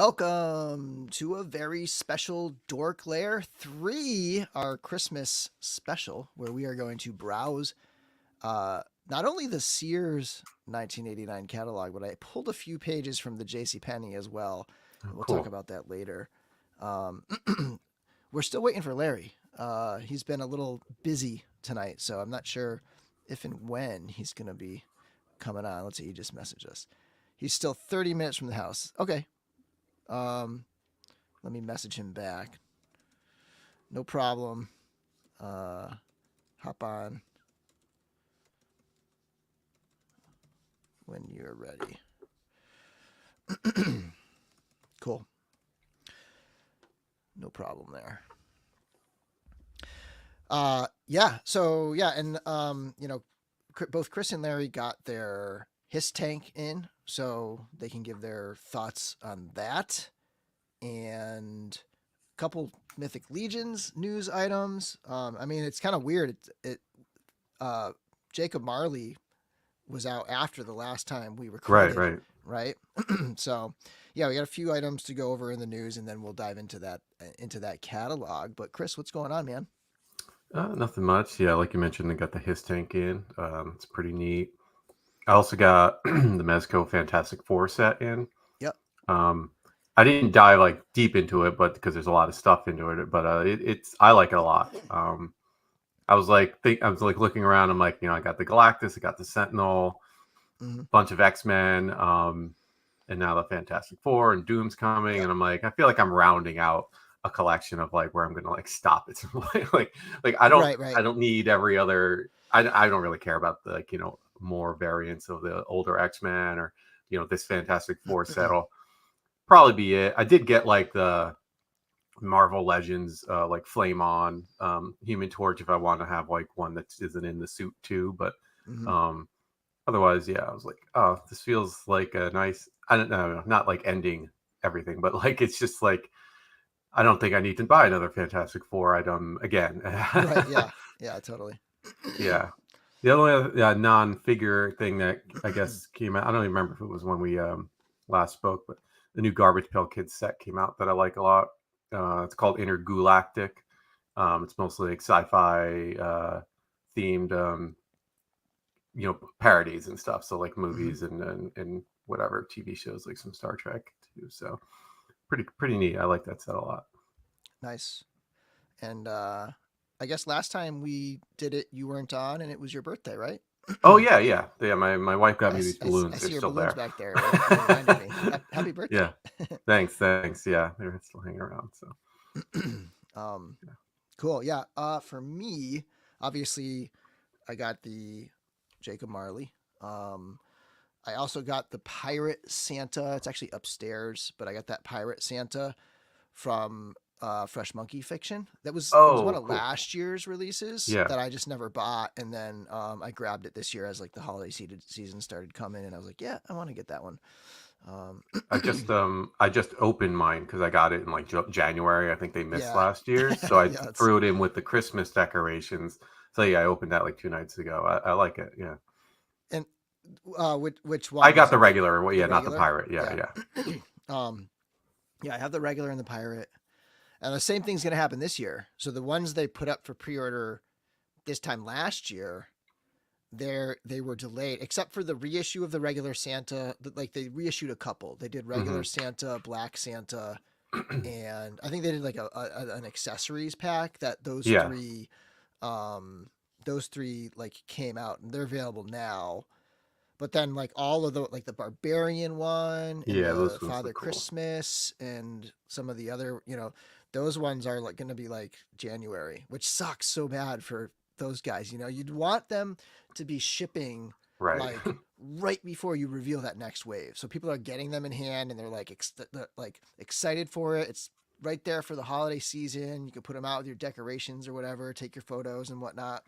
Welcome to a very special DorkLair 3, our Christmas special, where we are going to browse not only the Sears 1989 catalog, but I pulled a few pages from the JCPenney as well, Oh, and we'll talk cool. about that later. Um, we're still waiting for Larry. He's been a little busy tonight, so I'm not sure if and when he's going to be coming on. Let's see, he just messaged us. He's still 30 minutes from the house. Okay. Um, Let me message him back. No problem. Uh, Hop on when you're ready. Cool. No problem there. Yeah. So yeah, and both Chris and Larry got their his tank in, so they can give their thoughts on that, and a couple Mythic Legions news items. I mean, it's kind of weird. Uh, Jacob Marley was out after the last time we Right, recorded, right. right? So, yeah, we got a few items to go over in the news, and then we'll dive into that catalog. But Chris, what's going on, man? Nothing much. Yeah, like you mentioned, they got the his tank in. It's pretty neat. I also got the Mezco Fantastic Four set in. Yep. Um, I didn't dive like deep into it, but because there's a lot of stuff into it. But it's I like it a lot. I was like looking around. I'm like, I got the Galactus, I got the Sentinel, Mm-hmm. bunch of X-Men, and now the Fantastic Four and Doom's coming, Yep. and I'm like, I feel like I'm rounding out a collection of like where I'm gonna like stop it. like Right. Right. I don't need every other. I don't really care about the more variants of the older X-Men or this Fantastic Four set. Will probably be it. I did get like the Marvel Legends, like Flame On, Human Torch if I want to have like one that isn't in the suit too, but Mm-hmm. um otherwise, yeah, I was like, oh, this feels like a nice. I don't know, not like ending everything, but like it's just like I don't think I need to buy another Fantastic Four item again. Right. Yeah. Yeah. Totally. Yeah, the only non-figure thing that I guess came out. I don't even remember if it was when we last spoke, but the new Garbage Pail Kids set came out that I like a lot. It's called Intergalactic. It's mostly like sci-fi themed. Parodies and stuff, so like Mm-hmm. movies and whatever TV shows, like some Star Trek too. So pretty neat. I like that set a lot. Nice. And I guess last time we did it, you weren't on, and it was your birthday, right? Oh yeah. My wife got I, me s- these I s- balloons. I They're see your still balloons there. back there. Yep, you reminded me. Happy birthday. Yeah, thanks. Yeah, they're still hanging around. So um, yeah. cool. Yeah. For me, obviously, I got the Jacob Marley. Um, I also got the Pirate Santa. It's actually upstairs, but I got that Pirate Santa from Fresh Monkey Fiction. It was one Oh, of cool. last year's releases Yeah, that I just never bought, and then I grabbed it this year as like the holiday season started coming, and I was like, yeah, I want to get that one. Um, I just opened mine because I got it in like January. I think they missed yeah, last year, so I yeah, it's threw it in with the Christmas decorations. So yeah, I opened that like 2 nights ago. I like it. Yeah. and which I one got is the it? regular. Well, The yeah, not the regular? pirate. Yeah, Yeah. yeah. um, yeah, I have the regular and the pirate, and the same thing's gonna happen this year. So the ones they put up for pre-order this time last year, they were delayed except for the reissue of the regular Santa. Like they reissued a couple. They did regular Hmm. Santa, Black Santa, and I think they did like an accessories pack that Yeah, um those three like came out and they're available now. But then like all of the like the Barbarian one and yeah. the Those ones Father look cool. Christmas and some of the other, those ones are like going to be like January, which sucks so bad for those guys. You'd want them to be shipping Right. like right before you reveal that next wave. So people are getting them in hand and they're like excited for it. It's right there for the holiday season. You can put them out with your decorations or whatever, take your photos and whatnot.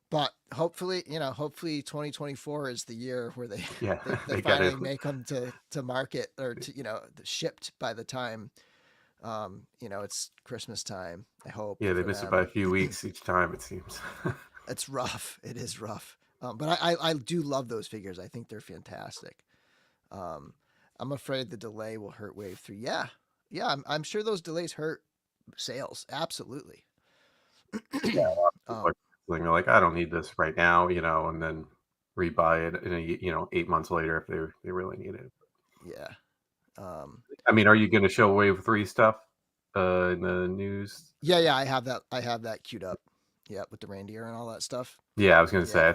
But hopefully 2024 is the year where they Yeah, they they got it. finally make them to market or to shipped by the time it's Christmas time. I hope Yeah, they for miss it by a them. few weeks each time. It seems. It's rough. It is rough. But I do love those figures. I think they're fantastic. Um, I'm afraid the delay will hurt Wave 3. Yeah. Yeah, I'm sure those delays hurt sales. Absolutely. Yeah, a lot of people um, are feeling like, I don't need this right now, and then rebuy it in 8 months later if they really need it. yeah. Um, I mean, are you going to show Wave 3 stuff in the news? yeah, yeah. I have that. I have that queued up. Yeah, with the reindeer and all that stuff. Yeah, I was going to Yeah. say,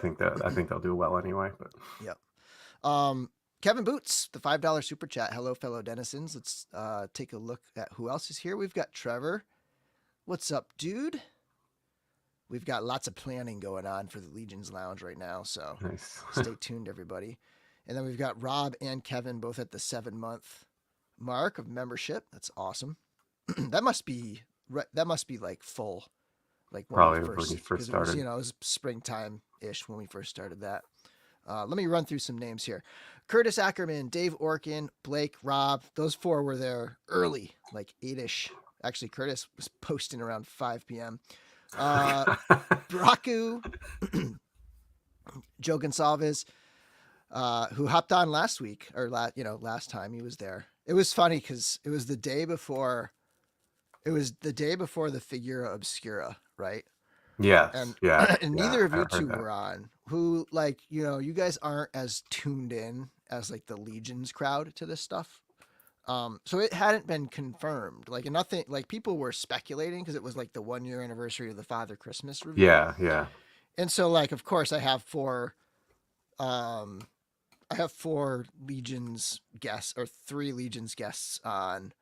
I think they'll do well anyway. But Yep. Kevin Boots, the $5 super chat. Hello, fellow denizens. Let's take a look at who else is here. We've got Trevor. What's up, dude? We've got lots of planning going on for the Legion's Lounge right now, so nice. stay tuned, everybody. And then we've got Rob and Kevin both at the 7-month mark of membership. That's awesome. that must be like full, like when we Probably when you first, first because it was started. it was springtime ish when we first started that. Let me run through some names here. Curtis Ackerman, Dave Orkin, Blake, Rob. Those 4 were there early, like 8-ish. Actually, Curtis was posting around 5 p.m. Braku, Joe Gonsalves, who hopped on last week or last time he was there. It was funny because it was the day before. It was the day before the Figura Obscura, right? Yes, And yeah, and yeah, neither of I you heard two that. were on. Who you guys aren't as tuned in as like the Legions crowd to this stuff. So it hadn't been confirmed. Like nothing. Like people were speculating because it was like the 1-year anniversary of the Father Christmas reveal. Yeah, yeah. And so like of course um I have 4 Legions guests or 3 Legions guests on.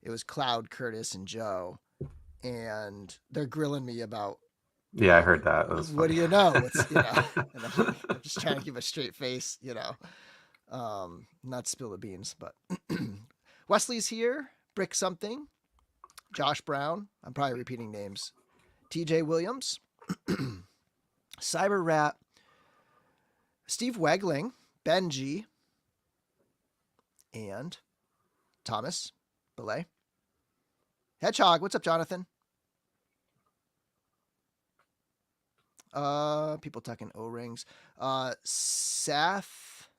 It was Cloud, Curtis, and Joe. And they're grilling me about, Yeah, I heard that. That was what do funny. you know? And I'm like, I'm just trying to keep a straight face, not spill the beans, but Wesley's here, Brick something, Josh Brown. I'm probably repeating names. TJ Williams, Cyber Rat, Steve Wegling, Benji, and Thomas Belay. Hedgehog, what's up, Jonathan? People talking O-rings. Seth,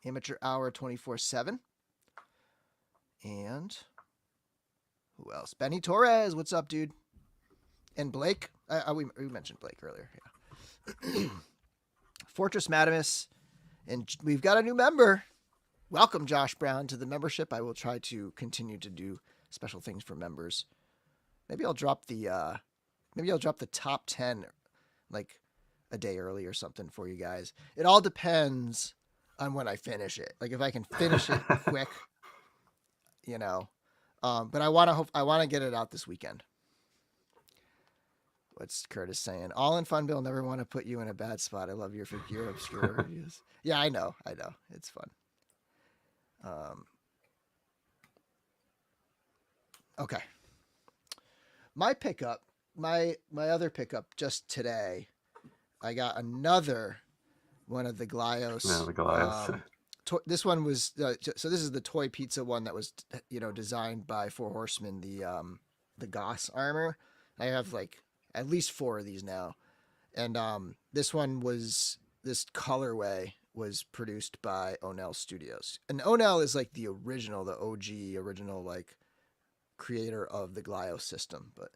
Amateur Hour 24/7. And who else? Benny Torres, what's up, dude? And Blake. We mentioned Blake earlier. Yeah. Fortress Madamus. And we've got a new member. Welcome, Josh Brown, to the membership. I will try to continue to do special things for members. Maybe I'll drop the top 10 like a day early or something for you guys. It all depends on when I finish it. Like if I can finish it quick, but I want to get it out this weekend. What's Curtis saying? All in fun, Bill. Never want to put you in a bad spot. I love your figure obscure reviews. Yeah, I know. It's fun. Okay. My pickup, my other pickup just today, I got another one of the No, Glyos. the Goliath. This one was so this is the toy pizza one that was designed by Four Horsemen, the Goss armor. I have like at least 4 of these now, and this colorway was produced by Onell Studios, and Onell is like the OG original like creator of the Glyos system, but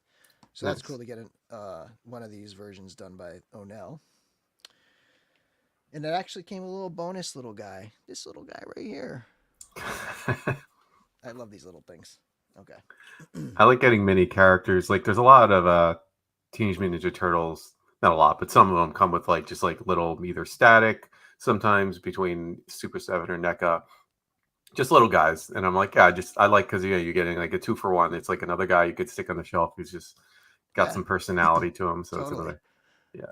so that's Nice. cool to get one of these versions done by Onell. And it actually came with a little bonus little guy. This little guy right here. I love these little things. Okay. I like getting mini characters. Like, there's a lot of Teenage Mutant Ninja Turtles. Not a lot, but some of them come with like just like little either static, sometimes between Super 7 or NECA, just little guys. And I'm like, yeah, I like because you're getting like a 2-for-1. It's like another guy you could stick on the shelf who's just got Yeah, some personality to him. So it's totally. another, yeah.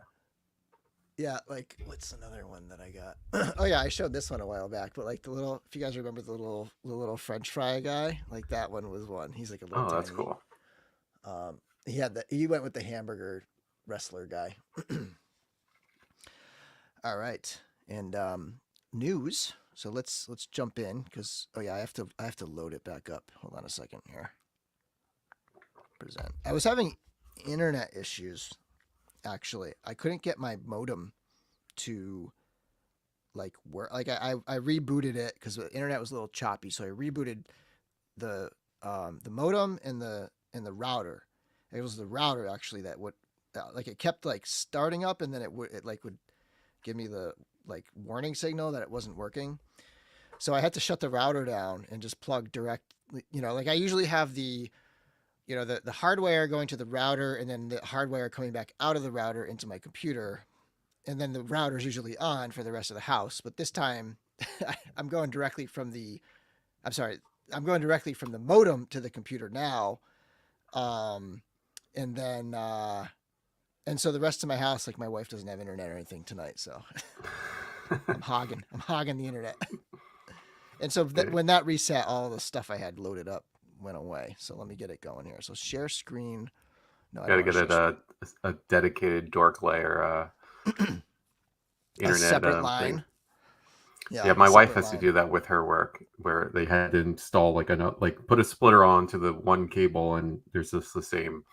Yeah, like what's another one that I got? Oh yeah, I showed this one a while back, but like if you guys remember the little French fry guy, like that one was one. He's like a little Oh, that's tiny. cool. He went with the hamburger wrestler guy. All right, and news. So let's jump in because I have to load it back up. Hold on a second here. Present. I was having internet issues. Actually, I couldn't get my modem to like work. Like I rebooted it because the internet was a little choppy, so I rebooted the modem and the router. It was the router actually that would like it kept like starting up, and then it like would give me the like warning signal that it wasn't working. So I had to shut the router down and just plug direct. Like I usually have the hardware going to the router, and then the hardware coming back out of the router into my computer, and then the router is usually on for the rest of the house. But this time, I'm going directly from the. I'm sorry, I'm going directly from the modem to the computer now, and then and so the rest of my house, like my wife doesn't have internet or anything tonight, so I'm hogging the internet. And so when that reset, all the stuff I had loaded up went away. So let me get it going here. So share screen. No, I Got to don't get want a dedicated DorkLair a internet separate line. thing. Yeah, Yeah, my wife separate has line. to do that with her work, where they had to install like put a splitter on to the one cable, and there's just the same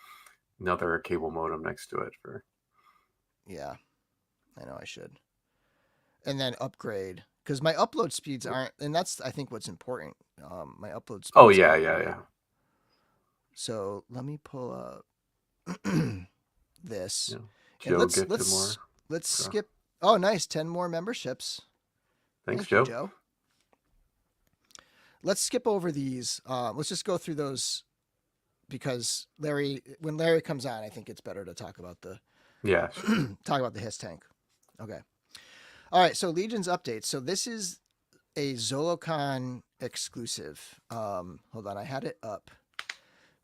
another cable modem next to it for. Yeah, I know I should. And then upgrade because my upload speeds aren't, and that's I think what's important. My upload speeds. Oh yeah, yeah, great. yeah. So let me pull up this, Yeah. and Joe gifted more. let's So. skip. Oh, nice, 10 more memberships. Thanks, Thank Joe. you, Joe. Let's skip over these. Let's just go through those because when Larry comes on, I think it's better to talk about the talk about the HISS tank. Okay. All right. So Legion's updates. So this is a ZoloCon exclusive. Hold on, I had it up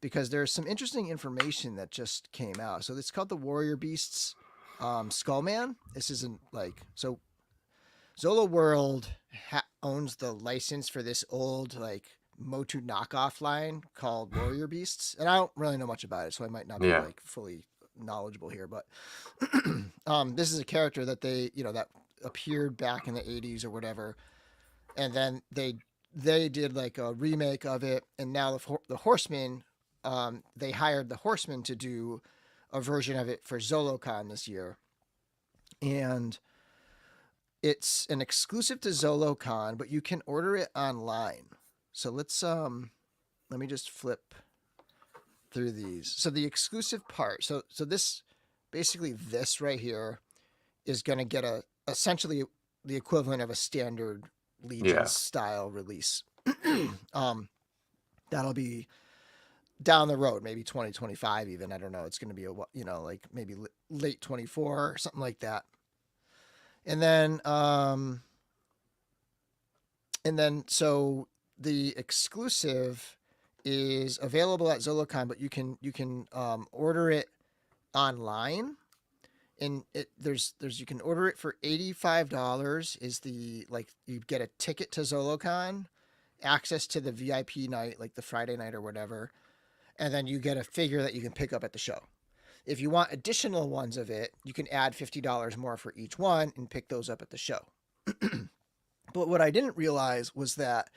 because there's some interesting information that just came out. So it's called the Warrior Beasts Skullman. This isn't like so. Zolo World owns the license for this old like Motu knockoff line called Warrior Beasts, and I don't really know much about it, so I might not be like fully knowledgeable here. But this is a character that they that appeared back in the 80s or whatever, and then they did like a remake of it, and now the Horsemen, they hired the Horsemen to do a version of it for ZoloCon this year, and it's an exclusive to ZoloCon, but you can order it online. So let's let me just flip through these. So the exclusive part, so this basically this right here is going to get essentially the equivalent of a standard Legion style release. That'll be down the road, maybe 2025 even. I don't know. It's going to be like maybe late 24 or something like that. And then so the exclusive is available at ZoloCon, but you can order it online, and there's you can order it for $85. Is the like you get a ticket to ZoloCon, access to the VIP night, like the Friday night or whatever, and then you get a figure that you can pick up at the show. If you want additional ones of it, you can add $50 more for each one and pick those up at the show. But what I didn't realize was that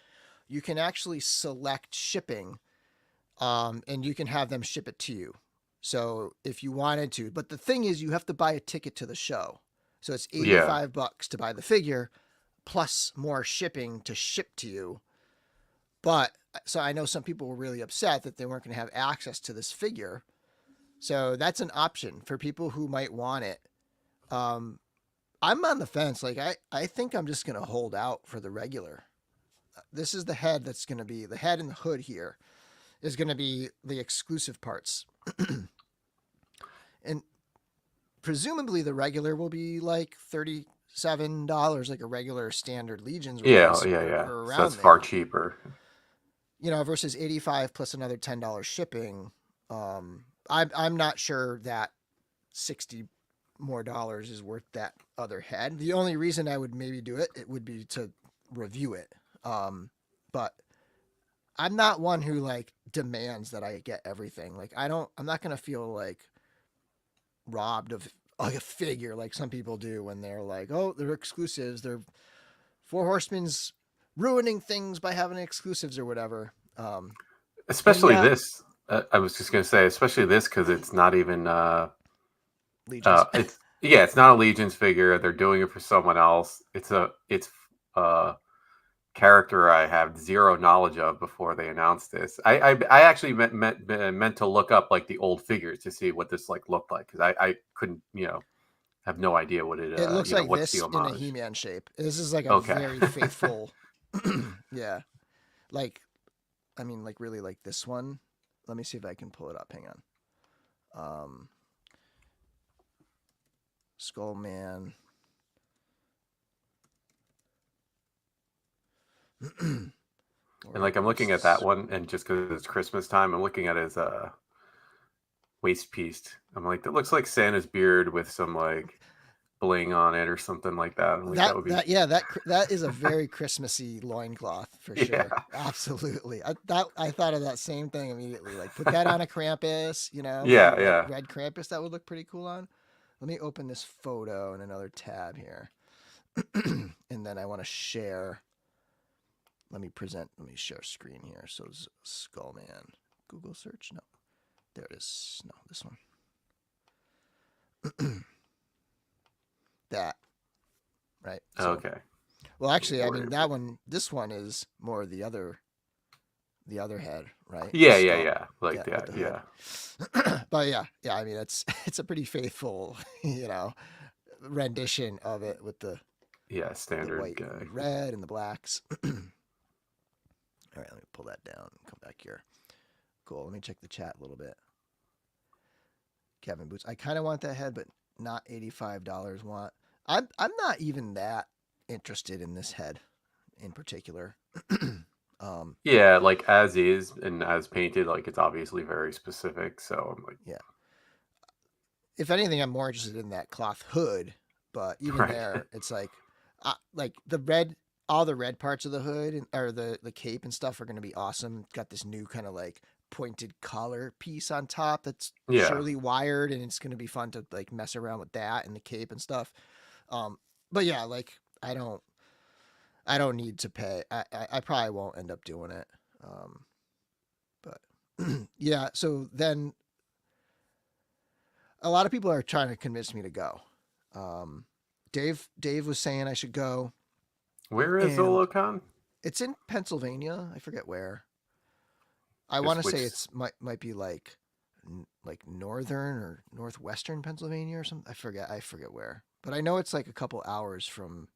you can actually select shipping, and you can have them ship it to you. So if you wanted to, but the thing is, you have to buy a ticket to the show. So it's $85 to buy the figure, plus more shipping to ship to you. But so I know some people were really upset that they weren't going to have access to this figure. So that's an option for people who might want it. I'm on the fence. Like I think I'm just going to hold out for the regular. This is the head that's going to be the head and the hood here is going to be the exclusive parts. And presumably the regular will be like $37, like a regular standard Legion's release. Yeah. Or So that's far cheaper. Versus $85 plus another $10 shipping. I'm not sure that $60 more is worth that other head. The only reason I would maybe do it would be to review it. But I'm not one who like demands that I get everything. Like I'm not going to feel like robbed of like a figure like some people do when they're like, oh, they're exclusives. They're Four Horsemen's ruining things by having exclusives or whatever. Especially this. I was just going to say, especially this, because it's not even Legions. Yeah, it's not a Legion's figure. They're doing it for someone else. It's a character I have zero knowledge of before they announced this. I actually meant to look up like the old figures to see what this like looked like, because I couldn't, have no idea what it It looks like what's the this in a homage. He-Man shape. This is like a Okay. very faithful, yeah. Like, I mean, like really like this one. Let me see if I can pull it up. Hang on. Skull Man. And like I'm looking at that one, and just because it's Christmas time, I'm looking at his waist piece. I'm like, that looks like Santa's beard with some like bling on it or something like that. I'm like, that would be that is a very Christmassy loincloth for yeah, sure. Absolutely. I thought of that same thing immediately. Like put that on a Krampus, maybe yeah, yeah. red Krampus that would look pretty cool on. Let me open this photo in another tab here. And then I want to share. Let me share screen here. So Skullman. Google search. No. There it is. No, this one. That. Right. So, Okay. well, actually, I mean this one is more the other head, right? Yeah, The yeah, skull. yeah. Like With that. the Yeah. hood. But yeah. I mean, it's a pretty faithful, rendition of it with the Yeah. Standard white guy. and red and the blacks. All right, let me pull that down and come back here. Cool. Let me check the chat a little bit. Kevin Boots. I kind of want that head, but not $85 want. I'm not even that interested in this head in particular. Yeah, like as is and as painted, like it's obviously very specific. So I'm like, Yeah. If anything, I'm more interested in that cloth hood, but even right. there, it's like the red, all the red parts of the hood or the cape and stuff are going to be awesome. It's got this new kind of like pointed collar piece on top that's Yeah. surely wired, and it's going to be fun to like mess around with that and the cape and stuff. But yeah, like I don't need to pay. I probably won't end up doing it. But yeah, so then a lot of people are trying to convince me to go. Um, Dave was saying I should go, Where is and Zolocon? it's in Pennsylvania. I forget where. I want Just to say which? it's might be like northern or northwestern Pennsylvania or something. I forget where. But I know it's like a couple hours from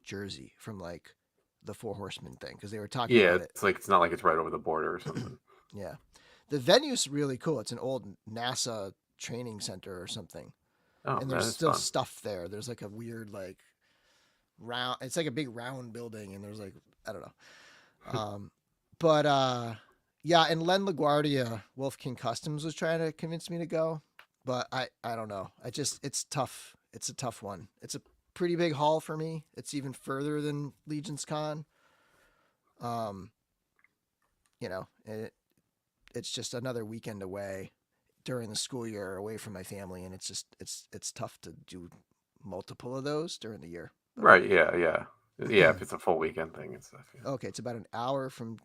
Jersey, from like the Four Horsemen thing, because they were talking Yeah, about it. it's like it's not like it's right over the border or something. Yeah, the venue's really cool. It's an old NASA training center or something, Oh, and that there's is still fun. stuff there. There's like a weird like round. It's like a big round building, and there's like I don't know. But yeah, and Len LaGuardia, Wolf King Customs was trying to convince me to go, but I don't know. It's tough. It's a tough one. It's a pretty big haul for me. It's even further than Legion's Con. Um, it's just another weekend away during the school year away from my family, and it's tough to do multiple of those during the year. Right. Yeah. Yeah. Yeah. If it's a full weekend thing and stuff. Yeah. Okay, it's about an hour from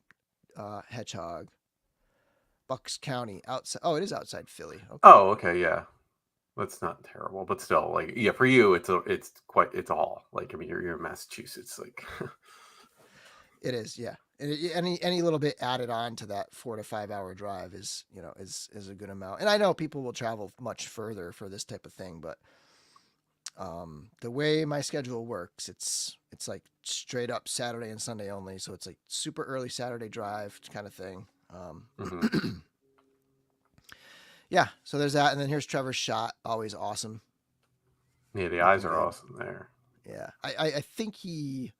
Hedgehog, Bucks County, outside. Oh, it is outside Philly. Okay, Oh, okay. Yeah. That's not terrible, but still, like, yeah, for you, it's a haul. Like, I mean, you're in Massachusetts, like, it is. Yeah, and any little bit added on to that 4 to 5 hour drive is is a good amount. And I know people will travel much further for this type of thing, but the way my schedule works, it's like straight up Saturday and Sunday only. So it's like super early Saturday drive kind of thing. mhm. Yeah, so there's that, and then here's Trevor's shot, always awesome. Yeah, the eyes Looking are good. awesome there. Yeah, I think he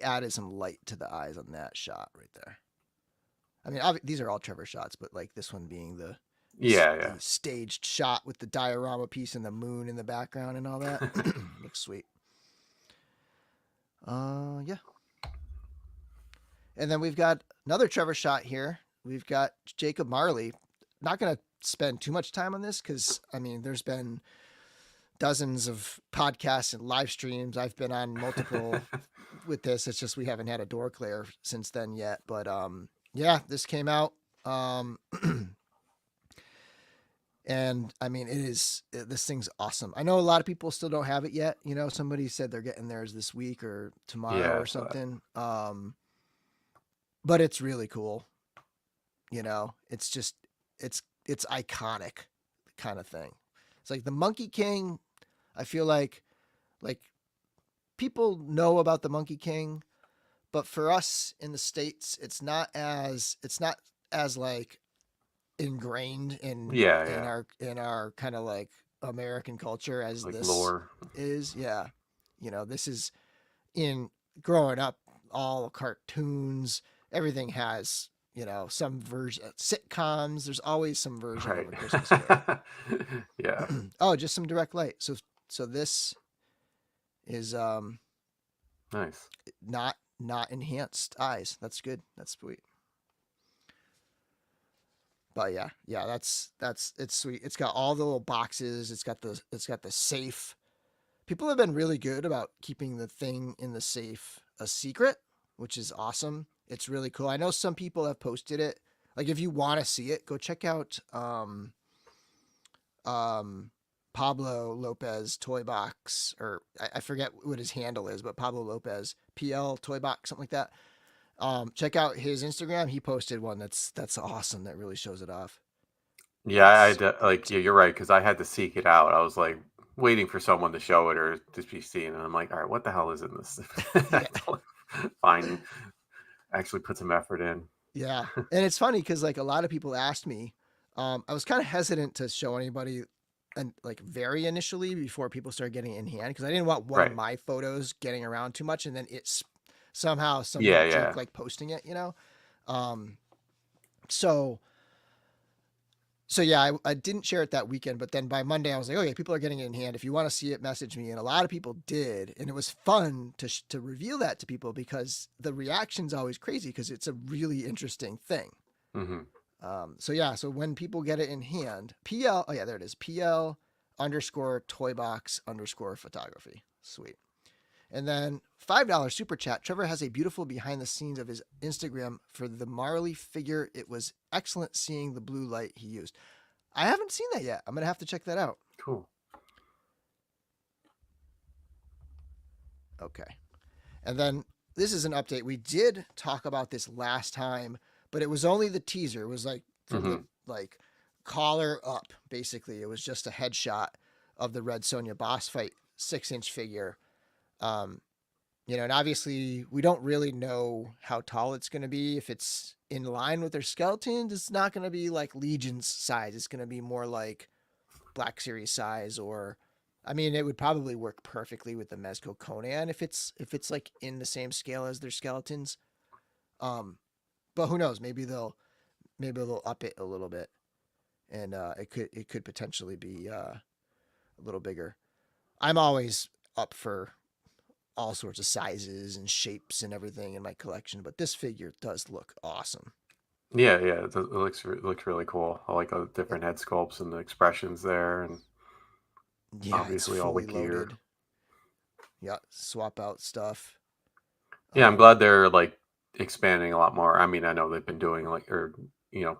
added some light to the eyes on that shot right there. I mean, these are all Trevor shots, but like this one being the Yeah, yeah. staged shot with the diorama piece and the moon in the background and all that looks sweet. Yeah. And then we've got another Trevor shot here. We've got Jacob Marley. Not gonna spend too much time on this because I mean, there's been dozens of podcasts and live streams. I've been on multiple with this. It's just we haven't had a DorkLair since then yet. But yeah, this came out. And And I mean, this thing's awesome. I know a lot of people still don't have it yet. Somebody said they're getting theirs this week or tomorrow Yeah, or something. But it's really cool. It's just, it's iconic kind of thing. It's like the Monkey King. I feel like people know about the Monkey King, but for us in the States, it's not as like ingrained yeah, in yeah. our kind of like American culture as Like this lore. is. Yeah. This is in growing up, all cartoons, everything has, some version sitcoms. There's always some version of Right. a Christmas Carol. Yeah. Oh, just some direct light. So this is Nice. not enhanced eyes. That's good. That's sweet. But yeah, that's it's sweet. It's got all the little boxes. It's got the safe. People have been really good about keeping the thing in the safe a secret, which is awesome. It's really cool. I know some people have posted it. Like if you want to see it, go check out um Pablo Lopez Toy Box, or I forget what his handle is, but Pablo Lopez PL Toy Box, something like that. Check out his Instagram. He posted one that's awesome. That really shows it off. Yeah, It's like, yeah, you're right, because I had to seek it out. I was like waiting for someone to show it or to be seen, and I'm like, all right, what the hell is in this? yeah, Find actually put some effort in. yeah, and it's funny because like a lot of people asked me. I was kind of hesitant to show anybody, and like very initially before people started getting it in hand, because I didn't want one of Right. my photos getting around too much, and then it's somehow some Yeah, jerk yeah. like posting it. Um, so So yeah, I didn't share it that weekend, but then by Monday I was like, okay, people are getting it in hand. If you want to see it, message me. And a lot of people did, and it was fun to reveal that to people because the reaction's always crazy because it's a really interesting thing. Hmm. So yeah, so when people get it in hand, PL, oh yeah, there it is, PL underscore toy box underscore photography. Sweet. And then $5 super chat. Trevor has a beautiful behind the scenes of his Instagram for the Marley figure. It was excellent seeing the blue light he used. I haven't seen that yet. I'm going to have to check that out. Cool. Okay. And then this is an update. We did talk about this last time, but it was only the teaser. It was like from Hmm. the like collar up, basically. It was just a headshot of the Red Sonja boss fight 6-inch figure. Um, and obviously we don't really know how tall it's going to be. If it's in line with their skeletons, it's not going to be like Legion's size. It's going to be more like Black Series size, or I mean, it would probably work perfectly with the Mezco Conan if it's like in the same scale as their skeletons. Um, but who knows? Maybe they'll up it a little bit, and it could potentially be a little bigger. I'm always up for all sorts of sizes and shapes and everything in my collection, but this figure does look awesome. Yeah, yeah. It looks really cool. I like the Yep. different head sculpts and the expressions there, and Yeah, it's obviously all the fully gear. loaded. Yeah, swap out stuff. Yeah, I'm Um, glad they're like expanding a lot more. I mean, I know they've been doing like, or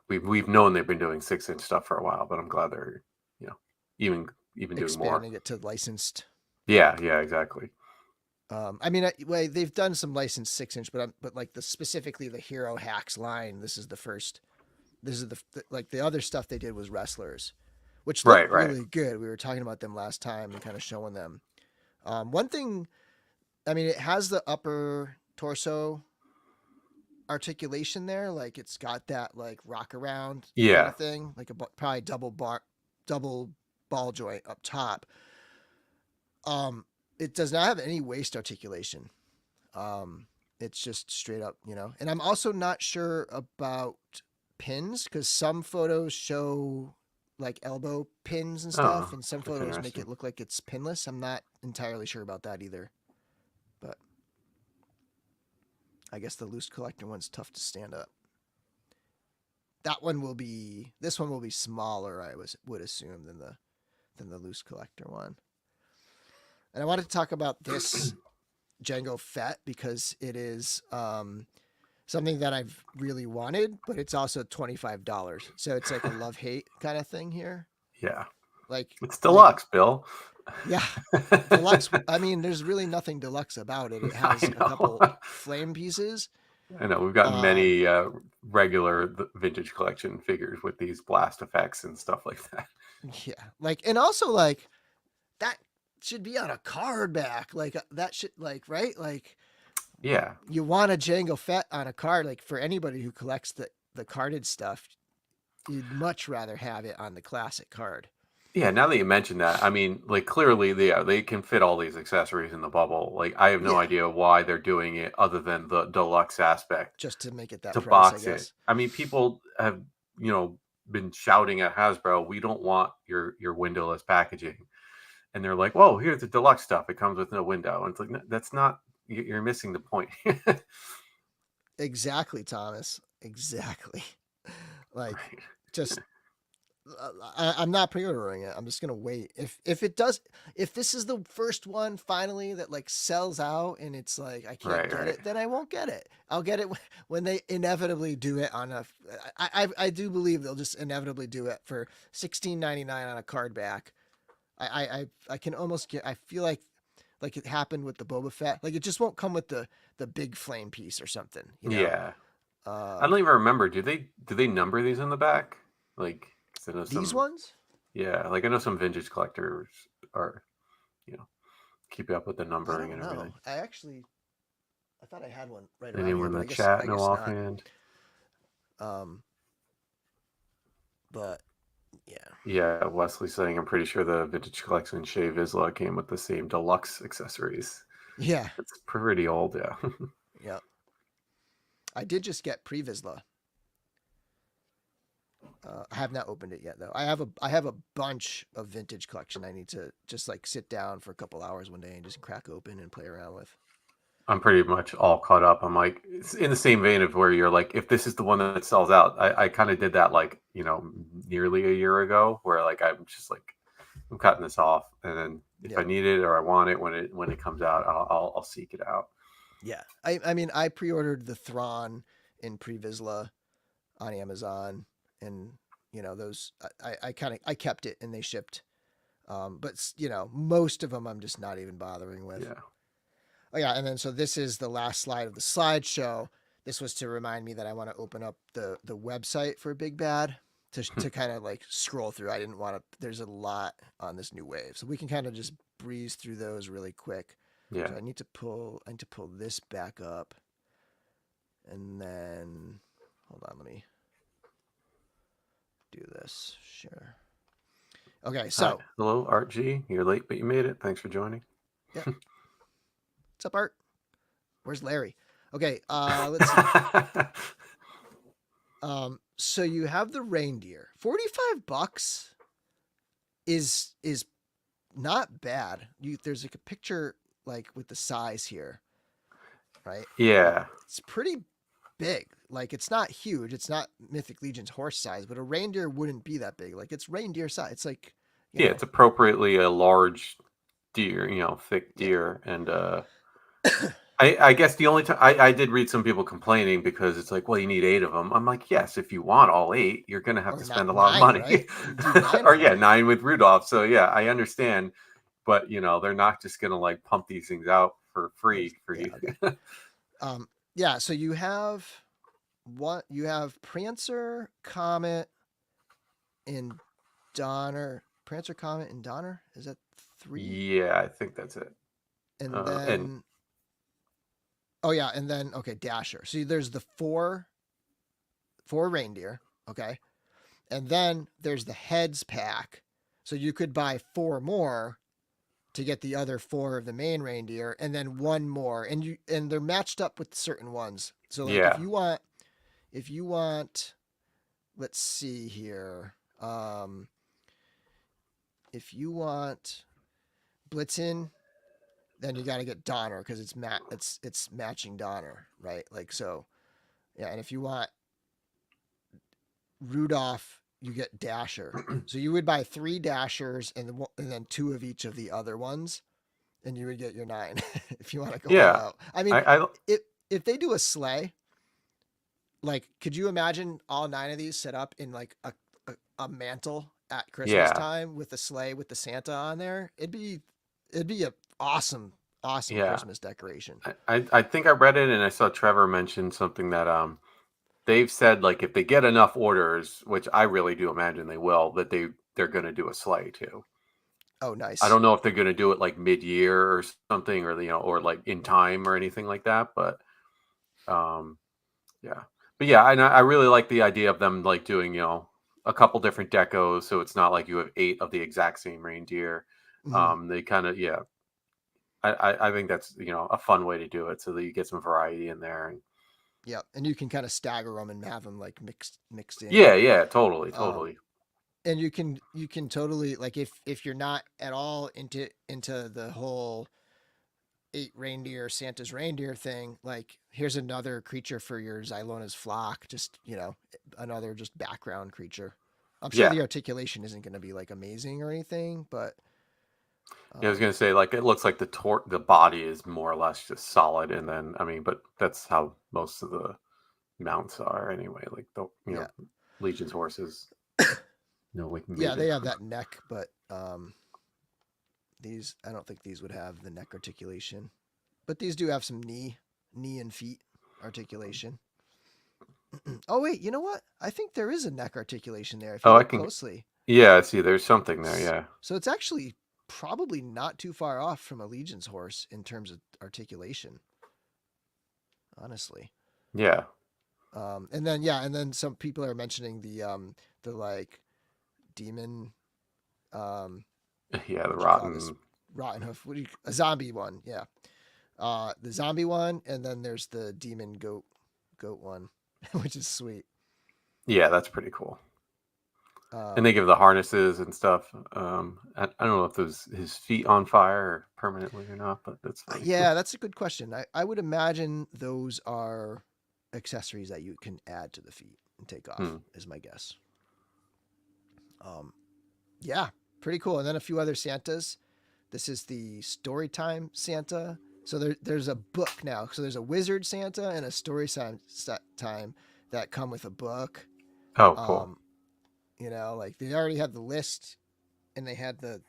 we've known they've been doing 6-inch stuff for a while, but I'm glad they're you know even doing more. expanding it to licensed. Yeah, yeah, exactly. I mean, well, they've done some licensed 6-inch, but like specifically the Hero Hacks line. This is the first. This is like the other stuff they did was wrestlers, which looked Right, right. really good. We were talking about them last time and kind of showing them. One thing, I mean, it has the upper torso articulation there. Like it's got that like rock around kind Yeah, of thing, like a probably double ball joint up top. Um, it does not have any waist articulation. It's just straight up, And I'm also not sure about pins because some photos show like elbow pins and stuff, oh, and some that's photos make interesting. it look like it's pinless. I'm not entirely sure about that either, but I guess the loose collector one's tough to stand up. This one will be smaller, would assume, than the loose collector one. And I wanted to talk about this Django Fett because it is something that I've really wanted, but it's also $25. So it's like a love hate kind of thing here. Yeah. Like It's like deluxe, Bill. yeah, deluxe. I mean, there's really nothing deluxe about it. It has I a couple know. flame pieces. I know. We've got Um, many regular vintage collection figures with these blast effects and stuff like that. yeah, like and also like that should be on a card back. Like that should like right like Yeah. you want a Django Fett on a card. Like for anybody who collects the carded stuff, you'd much rather have it on the classic card. Yeah, now that you mention that, I mean, like clearly they can fit all these accessories in the bubble. Like I have no Yeah, idea why they're doing it other than the deluxe aspect just to make it that to price, I box it. guess. I mean, people have, been shouting at Hasbro, "We don't want your windowless packaging." And they're like, "Whoa, here's the deluxe stuff. It comes with no window." And it's like, "No, that's not you're missing the point." Exactly, Thomas. Exactly. Like, Right. just I'm not pre-ordering it. I'm just gonna wait. If it does, if this is the first one finally that like sells out and it's like I can't Right, get right. it, then I won't get it. I'll get it when they inevitably do it on a. I do believe they'll just inevitably do it for $16.99 on a card back. I can almost get. I feel like it happened with the Boba Fett. Like it just won't come with the big flame piece or something. You know. Yeah. I Um, don't even remember. Do they number these on the back? Like, 'cause I know these some, ones. yeah, like I know some vintage collectors are, you know, keep up with the I numbering don't and know. everything. I thought I had one right around Anyone here, in but the I chat know guess not. offhand? Um, but yeah, Yeah, Wesley saying I'm pretty sure the vintage collection Shea Vizsla came with the same deluxe accessories. yeah, It's pretty old, yeah. yeah. I did just get Previsla. I have not opened it yet though. I have a bunch of vintage collection. I need to just like sit down for a couple hours one day and just crack open and play around with. I'm pretty much all caught up. I'm like, it's in the same vein of where you're like, if this is the one that sells out, I kind of did that like, nearly a year ago, where like I'm just like, I'm cutting this off, and then if I Yeah, need it or I want it when it comes out, I'll seek it out. yeah. I mean I pre-ordered the Thrawn in Previsla on Amazon, and those I kind of I kept it and they shipped. But most of them I'm just not even bothering with. Yeah. Oh yeah, and then so this is the last slide of the slideshow. This was to remind me that I want to open up the website for Big Bad to kind of like scroll through. I didn't want to. There's a lot on this new wave, so we can kind of just breeze through those really quick. Yeah. So I need to pull this back up, and then hold on, let me do this. Sure. Okay, Hi. so Hello, Art G. You're late, but you made it. Thanks for joining. yeah, what's up, Art? Where's Larry? Okay, let's see. So you have the reindeer. $45 is not bad. There's like a picture like with the size here, right? Yeah. It's pretty big. Like it's not huge. It's not Mythic Legion's horse size, but a reindeer wouldn't be that big. Like it's reindeer size. It's like, you Yeah, know, it's appropriately a large deer, thick yeah. deer. And I guess the only time I did read some people complaining because it's like, well, you need 8 of them. I'm like, yes, if you want all 8, you're going to have Or to not spend a lot of 9, money. right? You do 9 Or of yeah, them. 9 with Rudolph. So yeah, I understand, but they're not just going to like pump these things out for free for Yeah, you. okay. Yeah, so you have Prancer, Comet, and Donner. Prancer, Comet, and Donner. Is that 3? Yeah, I think that's it. And And then oh yeah, and then okay, Dasher. See, there's the four reindeer, okay, and then there's the heads pack. So you could buy 4 more to get the other 4 of the main reindeer, and then 1 more, and they're matched up with certain ones. So like yeah, if you want, let's see here, if you want Blitzen, then you got to get Donner because it's matching Donner, right? Like so, yeah. And if you want Rudolph, you get Dasher. So you would buy 3 Dashers and then 2 of each of the other ones, and you would get your 9 if you want to go all yeah. out. I mean, I if they do a sleigh, like, could you imagine all 9 of these set up in like a mantle at Christmas Yeah, time with the sleigh with the Santa on there. It'd be a awesome yeah. Christmas decoration. I think I read it and I saw Trevor mention something that they've said like if they get enough orders, which I really do imagine they will, that they're going to do a sleigh too. Oh, I nice. don't know if they're going to do it like mid-year or something, or or like in time or anything like that. But um, yeah, but yeah, I really like the idea of them like doing a couple different decos, so it's not like you have eight of the exact same reindeer. Hmm. They kind of yeah, I think that's a fun way to do it, so that you get some variety in there. And Yeah, and you can kind of stagger them and have them like mixed in. yeah, yeah, totally, Um, totally. and you can totally like if you're not at all into the whole eight reindeer Santa's reindeer thing, like here's another creature for your Zylona's flock, just another just background creature. I'm sure Yeah. the articulation isn't going to be like amazing or anything, but Yeah, I was um, gonna say like it looks like the body is more or less just solid, and then I mean, but that's how most of the mounts are anyway. Like the yeah, Legion's horses, we can yeah, made they it. have that neck, but these I don't think these would have the neck articulation, but these do have some knee and feet articulation. Oh wait, you know what? I think there is a neck articulation there if you Oh, I look can. closely. Yeah, I see. There's something there. Yeah, So it's actually probably not too far off from a Legion's horse in terms of articulation, honestly. yeah, And then some people are mentioning the like demon yeah. The what you call this rotten. rotten hoof a zombie one, yeah. The zombie one, and then there's the demon goat one, which is sweet. Yeah, that's pretty cool. And they Um, give the harnesses and stuff. I don't know if those his feet on fire permanently or not, but that's funny. yeah, that's a good question. I would imagine those are accessories that you can add to the feet and take off, Hmm. is my guess. Um, yeah, pretty cool. And then a few other Santas. This is the Storytime Santa. So there's a book now. So there's a Wizard Santa and a Time that come with a book. Oh, cool. Um, like they already had the list, and they had the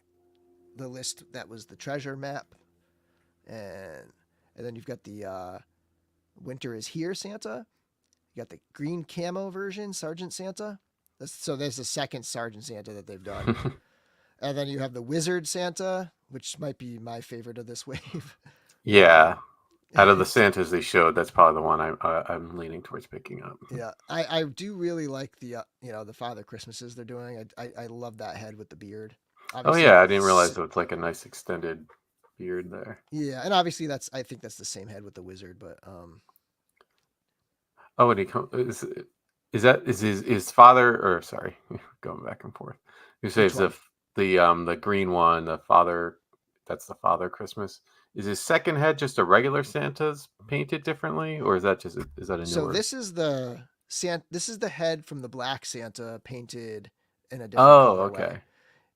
list that was the treasure map, and then you've got the Winter is Here Santa. You got the green camo version, Sergeant Santa. So there's the second Sergeant Santa that they've done. And then you have the Wizard Santa, which might be my favorite of this wave. Yeah. Out of the It's Santas they showed, that's probably the one I'm leaning towards picking up. yeah, I do really like the Father Christmases they're doing. I love that head with the beard. Oh Obviously, yeah, I didn't realize it was like a nice extended beard there. yeah, and obviously I think that's the same head with the wizard, but Oh, and is that is his father or sorry, going back and forth. You say which it's one? the green one, the father. That's the Father Christmas. Is his second head just a regular Santa's painted differently, or is that a So newer? this is the head from the Black Santa painted in a different Oh, colorway. okay,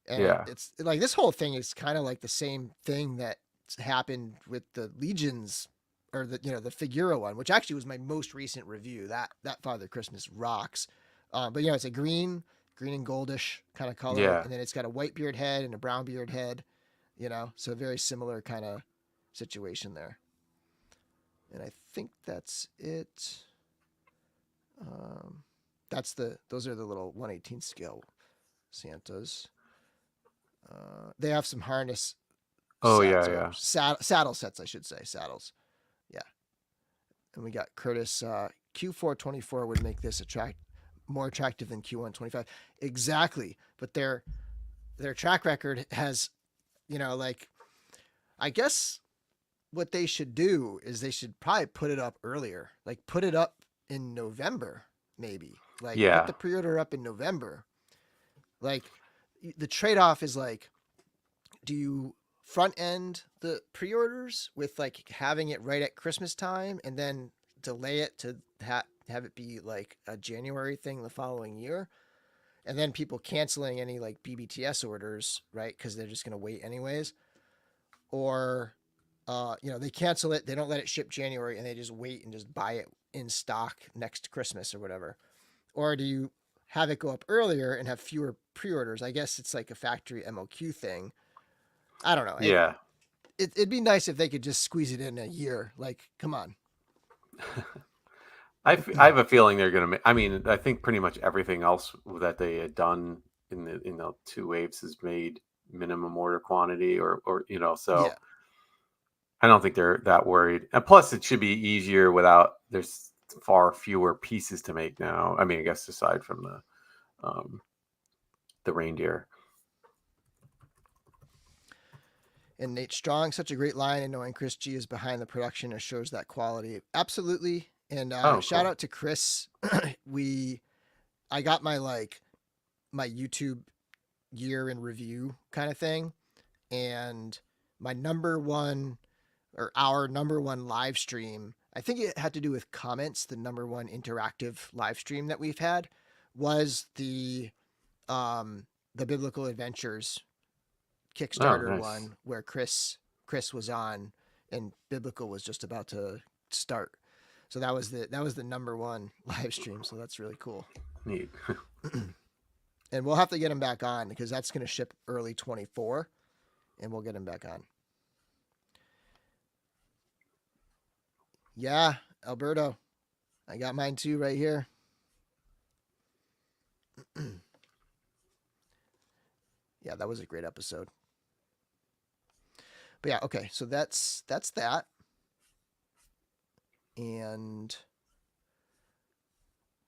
And yeah, it's like this whole thing is kind of like the same thing that happened with the Legions or the Figura one, which actually was my most recent review. That Father Christmas rocks. But it's a green and goldish kind of color, yeah. and then it's got a white beard head and a brown beard head. So very similar kind of situation there. And I think that's it. Um, those are the little 1/18 scale Santas. They have some harness Oh sets yeah, or yeah. saddle sets, I should say, saddles. Yeah, and we got Curtis. Q424 would make this more attractive than Q125. Exactly, but their track record has, like I guess what they should do is they should probably put it up earlier, like put it up in November, maybe. Like put Yeah. the pre-order up in November. Like the trade-off is like, do you front end the pre-orders with like having it right at Christmas time and then delay it to have it be like a January thing the following year, and then people canceling any like BBTS orders, right? Because they're just going to wait anyways, or they cancel it, they don't let it ship January, and they just wait and just buy it in stock next Christmas or whatever. Or do you have it go up earlier and have fewer pre-orders. I guess it's like a factory MOQ thing. I don't know. Yeah. It'd be nice if they could just squeeze it in a year. Like, come on. I have a feeling they're going to. I mean, I think pretty much everything else that they had done in the two waves has made minimum order quantity, or so Yeah. I don't think they're that worried. And plus, it should be easier without there's far fewer pieces to make now. I mean, I guess aside from um, the reindeer. And Nate Strong, such a great line, and knowing Chris G is behind the production and shows that quality. Absolutely. And Oh, shout cool. out to Chris. I got my YouTube year in review kind of thing, and my number one or our number one live stream. I think it had to do with comments. The number one interactive live stream that we've had was the Biblical Adventures Oh, Kickstarter nice. one where Chris was on and Biblical was just about to start. So that was the number one live stream. So that's really cool. Neat. And we'll have to get him back on because that's going to ship early 24, and we'll get him back on. Yeah, Alberto, I got mine too right here. Yeah, that was a great episode. But yeah, okay, so that's that. And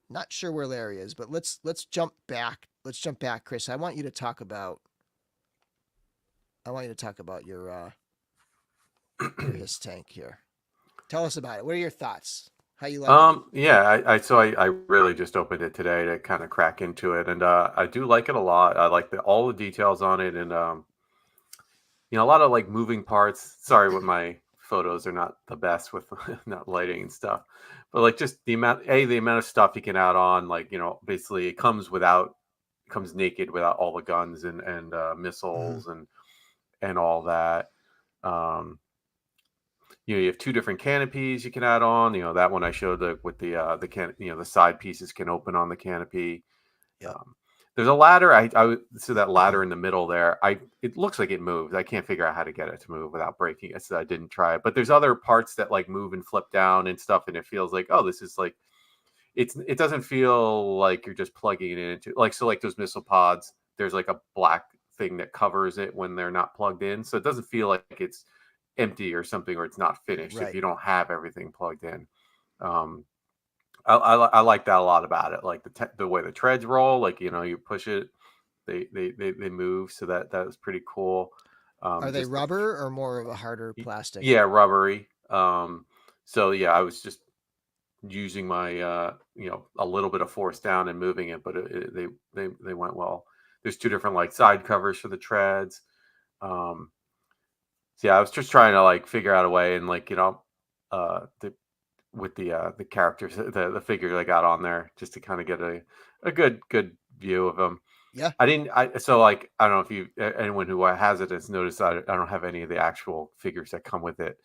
not sure where Larry is, but let's jump back. Let's jump back, Chris. I want you to talk about your his tank here. Tell us about it. What are your thoughts? How you liking it? Yeah, I really just opened it today to kind of crack into it, and I do like it a lot. I like all the details on it, and a lot of like moving parts. Sorry, what my photos are not the best with not lighting and stuff, but like just the amount of stuff you can add on. Like basically it comes naked without all the guns and Mm-hmm. missiles and all that. Um, you have two different canopies you can add on. That one I showed with the side pieces can open on the canopy. Yep. Um, there's a ladder. I see that ladder in the middle there. It looks like it moves. I can't figure out how to get it to move without breaking it, so I didn't try it. But there's other parts that like move and flip down and stuff, and it feels like, oh, this is like it doesn't feel like you're just plugging it into like those missile pods. There's like a black thing that covers it when they're not plugged in, so it doesn't feel like it's empty or something, or it's not finished if Right. you don't have everything plugged in. Um, I like that a lot about it. Like the way the treads roll, like you push it, they move. So that was pretty cool. Are they Just the rubber or more of a harder plastic? yeah, rubbery. So yeah, I was just using my a little bit of force down and moving it, but they went well. There's two different like side covers for the treads. Um, so yeah, I was just trying to like figure out a way and like the with the characters, the figure I got on there, just to kind of get a good view of them. Yeah. I didn't. So like I don't know if anyone who has it has noticed that I don't have any of the actual figures that come with it.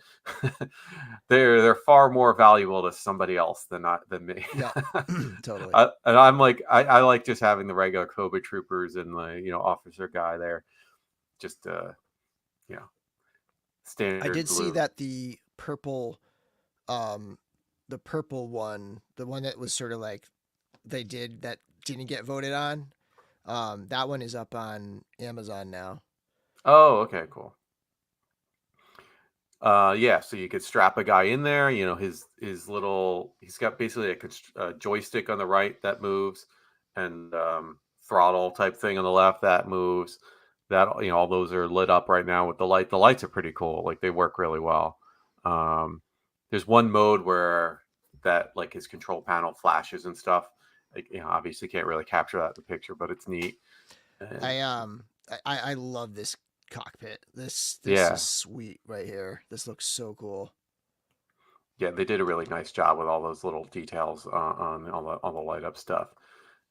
They're far more valuable to somebody else than me. Yeah. Totally. And I'm like I like just having the regular Cobra troopers and the officer guy there, just you know I standard did see blue. that um the purple one, the one that was sort of like that didn't get voted on. That one is up on Amazon now. Oh, okay, cool. Yeah, so you could strap a guy in there. His little. He's got basically a joystick on the right that moves, and throttle type thing on the left that moves. That all those are lit up right now with the light. The lights are pretty cool. Like they work really well. Um, there's one mode where that like his control panel flashes and stuff. Like obviously can't really capture that in the picture, but it's neat. And I love this cockpit. This is yeah, sweet right here. This looks so cool. yeah, they did a really nice job with all those little details on all the light up stuff.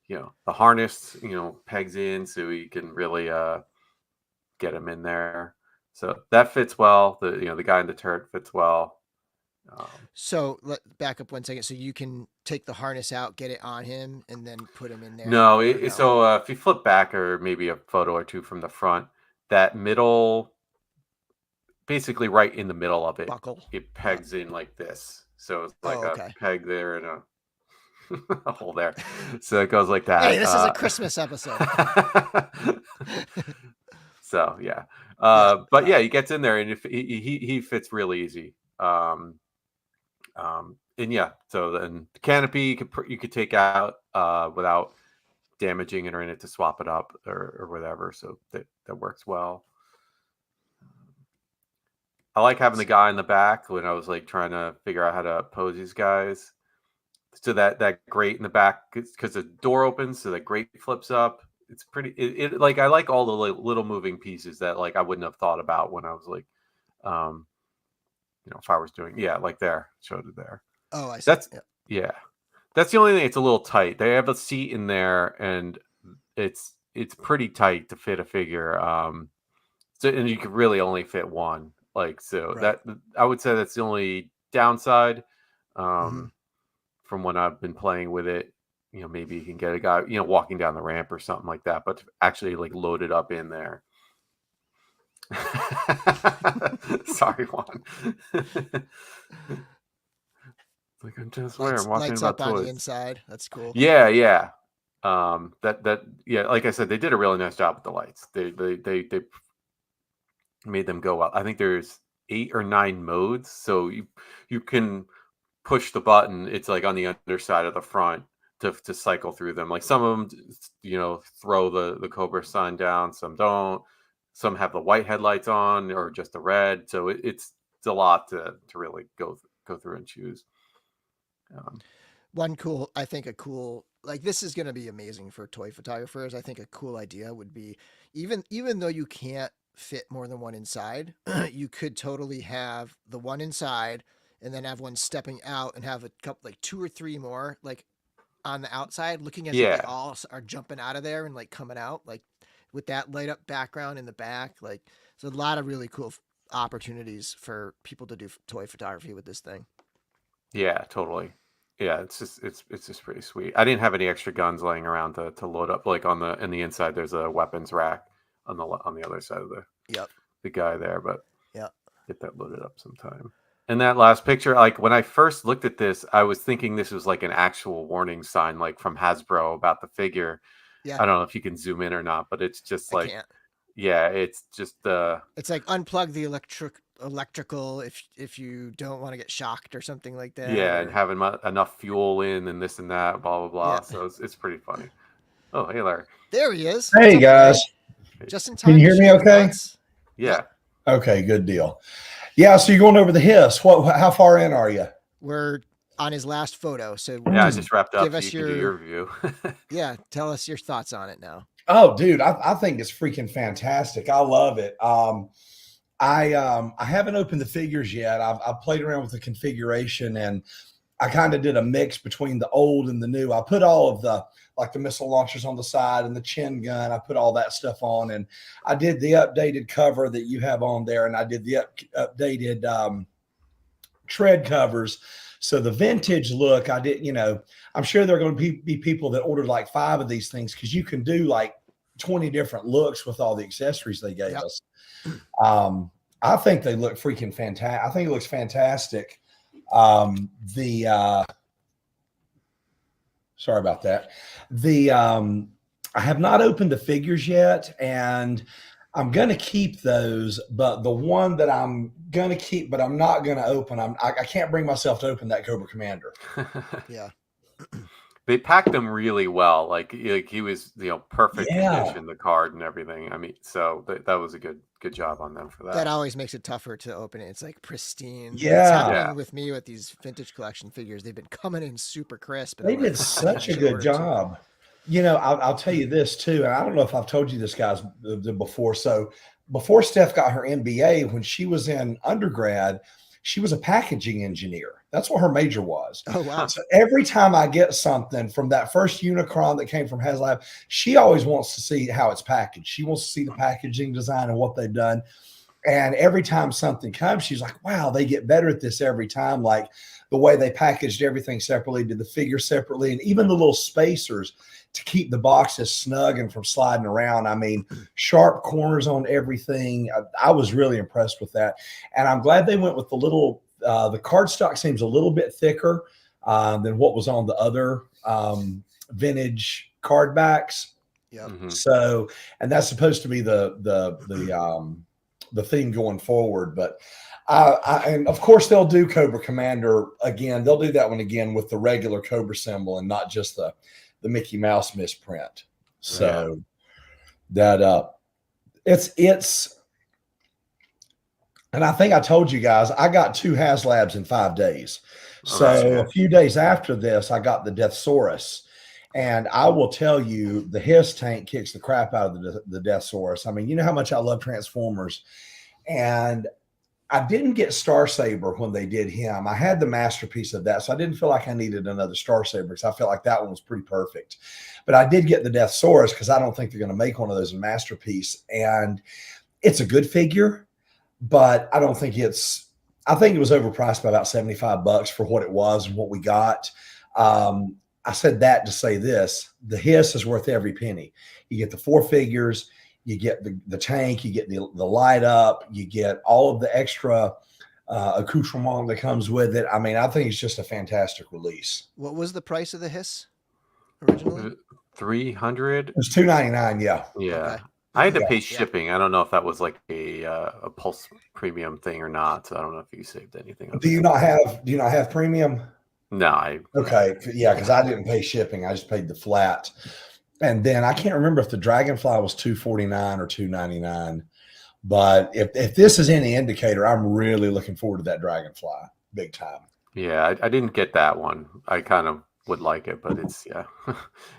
The harness, pegs in so you can really get him in there. So that fits well. The guy in the turret fits well. So back up 1 second. So you can take the harness out, get it on him, and then put him in there. No, or no? so if you flip back or maybe a photo or two from the front, that middle, basically right in the middle of it, Buckle. it pegs in like this. So it's like Oh, a okay. peg there and a hole there. So it goes like that. Hey, this is a Christmas episode. So yeah, Yeah, but yeah, he gets in there and if he fits real easy. And yeah, so then the canopy you could take out without damaging it or in it to swap it up or whatever. So that works well. I like having the guy in the back when I was like trying to figure out how to pose these guys. So that grate in the back, because the door opens, so the grate flips up. It's pretty. It like I like all the little moving pieces that like I wouldn't have thought about when I was like, if I was doing like there, showed it there. Oh, I see. That's yeah. That's the only thing. It's a little tight. They have a seat in there, and it's pretty tight to fit a figure. So and you could really only fit one. Like so Right. that I would say that's the only downside. Mm-hmm. From when I've been playing with it, maybe you can get a guy, walking down the ramp or something like that, but actually like load it up in there. Sorry, Juan. Like I'm just I'm watching Lights about up on toys. the inside. That's cool. Yeah. Yeah, like I said, they did a really nice job with the lights. They made them go out. I think there's 8 or 9 modes, so you can push the button. It's like on the underside of the front to cycle through them. Like some of them, throw the Cobra sign down. Some don't. Some have the white headlights on or just the red. So it's a lot to really go through and choose. I think a cool, like this is going to be amazing for toy photographers. I think a cool idea would be even though you can't fit more than one inside, you could totally have the one inside and then have one stepping out and have a couple, like 2 or 3 more, like on the outside, looking as if they all are jumping out of there and like coming out, like with that light up background in the back. Like there's a lot of really cool opportunities for people to do toy photography with this thing. Yeah, totally. Yeah, it's just pretty sweet. I didn't have any extra guns laying around to load up. Like on the inside, there's a weapons rack on the other side of the guy there. But get that loaded up sometime. And that last picture, like when I first looked at this, I was thinking this was like an actual warning sign, like from Hasbro about the figure. Yeah. I don't know if you can zoom in or not, but it's just like, yeah, it's just it's like unplug the electrical if you don't want to get shocked or something like that. Yeah, and having enough fuel in and this and that, blah blah blah. Yeah. So it's pretty funny. Oh, hey Larry. There he is. Hey guys. Just in time. Can you hear me okay? Yeah. Okay, good deal. Yeah, so you're going over the hiss. How far in are you? We're on his last photo. So yeah, I just wrapped up. Give us so you can do your review. Yeah, tell us your thoughts on it now. Oh, dude, I think it's freaking fantastic. I love it. I haven't opened the figures yet. I've played around with the configuration and I kind of did a mix between the old and the new. I put all of the missile launchers on the side and the chin gun. I put all that stuff on and I did the updated cover that you have on there. And I did the updated tread covers. So the vintage look, I did, I'm sure there are going to be people that ordered like 5 of these things because you can do like 20 different looks with all the accessories they gave us. I think they look freaking fantastic. I think it looks fantastic. Sorry about that. I have not opened the figures yet, and I'm going to keep those, but the one that I'm going to keep, but I'm not going to open, I can't bring myself to open that Cobra Commander. Yeah. They packed them really well. Like he was, perfect condition, the card and everything. I mean, so that was a good job on them for that. That always makes it tougher to open it. It's like pristine. Yeah. It's happening with me with these vintage collection figures. They've been coming in super crisp. They did such a good job. I'll tell you this too, and I don't know if I've told you this, guys, before. So before Steph got her MBA, when she was in undergrad, she was a packaging engineer. That's what her major was. Oh, wow. So every time I get something from that first Unicron that came from HasLab, she always wants to see how it's packaged. She wants to see the packaging design and what they've done. And every time something comes, she's like, wow, they get better at this every time. Like the way they packaged everything separately, did the figure separately, and even the little spacers to keep the boxes snug and from sliding around. I mean, sharp corners on everything. I was really impressed with that. And I'm glad they went with the little, the cardstock seems a little bit thicker than what was on the other vintage card backs. Yep. Mm-hmm. So, and that's supposed to be the theme going forward. But and of course they'll do Cobra Commander again. They'll do that one again with the regular Cobra symbol and not just the Mickey Mouse misprint. So that it's and I think I told you guys I got 2 HasLabs in 5 days. So a few days after this, I got the Deathsaurus. And I will tell you, the Hiss tank kicks the crap out of the Deathsaurus. I mean, you know how much I love Transformers. And I didn't get Star Saber when they did him. I had the masterpiece of that, so I didn't feel like I needed another Star Saber because I felt like that one was pretty perfect. But I did get the Deathsaurus because I don't think they're going to make one of those in masterpiece. And it's a good figure, but I don't think it's. I think it was overpriced by about $75 for what it was and what we got. I said that to say this: the Hiss is worth every penny. You get the 4 figures. You get the tank, you get the light up, you get all of the extra accoutrement that comes with it. I mean, I think it's just a fantastic release. What was the price of the Hiss originally? $300. It was $299. Yeah. Yeah. Okay. I had to pay shipping. I don't know if that was like a Pulse premium thing or not. So I don't know if you saved anything. Do you not have premium? No, Okay. Yeah, because I didn't pay shipping. I just paid the flat. And then I can't remember if the Dragonfly was $249 or $299. But if this is any indicator, I'm really looking forward to that Dragonfly big time. Yeah, I didn't get that one. I kind of would like it, but it's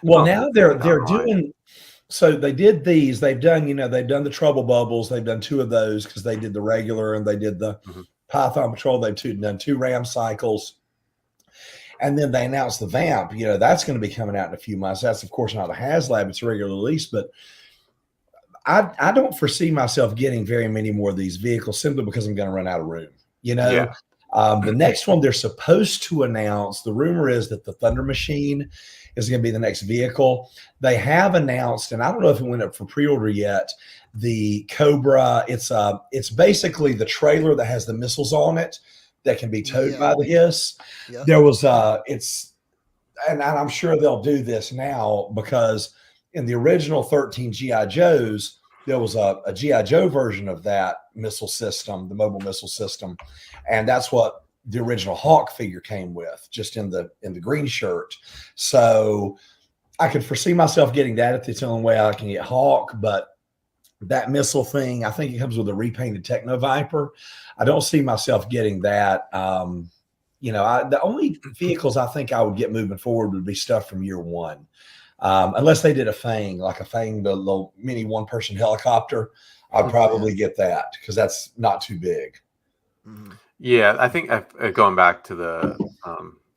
Well, now they're doing. So they did these. They've done the Trouble Bubbles. They've done 2 of those because they did the regular and they did the Python Patrol. They've done 2 Ram cycles. And then they announced the Vamp. That's going to be coming out in a few months. That's, of course, not a HasLab. It's a regular release. But I don't foresee myself getting very many more of these vehicles simply because I'm going to run out of room. The next one they're supposed to announce, the rumor is that the Thunder Machine is going to be the next vehicle. They have announced, and I don't know if it went up for pre-order yet, the Cobra. It's basically the trailer that has the missiles on it that can be towed by the Hiss. Yeah. There was and I'm sure they'll do this now because in the original 13 G.I. Joes, there was a G.I. Joe version of that missile system, the mobile missile system. And that's what the original Hawk figure came with, just in the green shirt. So I could foresee myself getting that if it's the only way I can get Hawk, but that missile thing, I think it comes with a repainted Techno Viper. I don't see myself getting that. The only vehicles I think I would get moving forward would be stuff from year 1. Unless they did a Fang, like a Fang, the little mini 1-person helicopter. I'd probably get that because that's not too big. Yeah, I think going back to the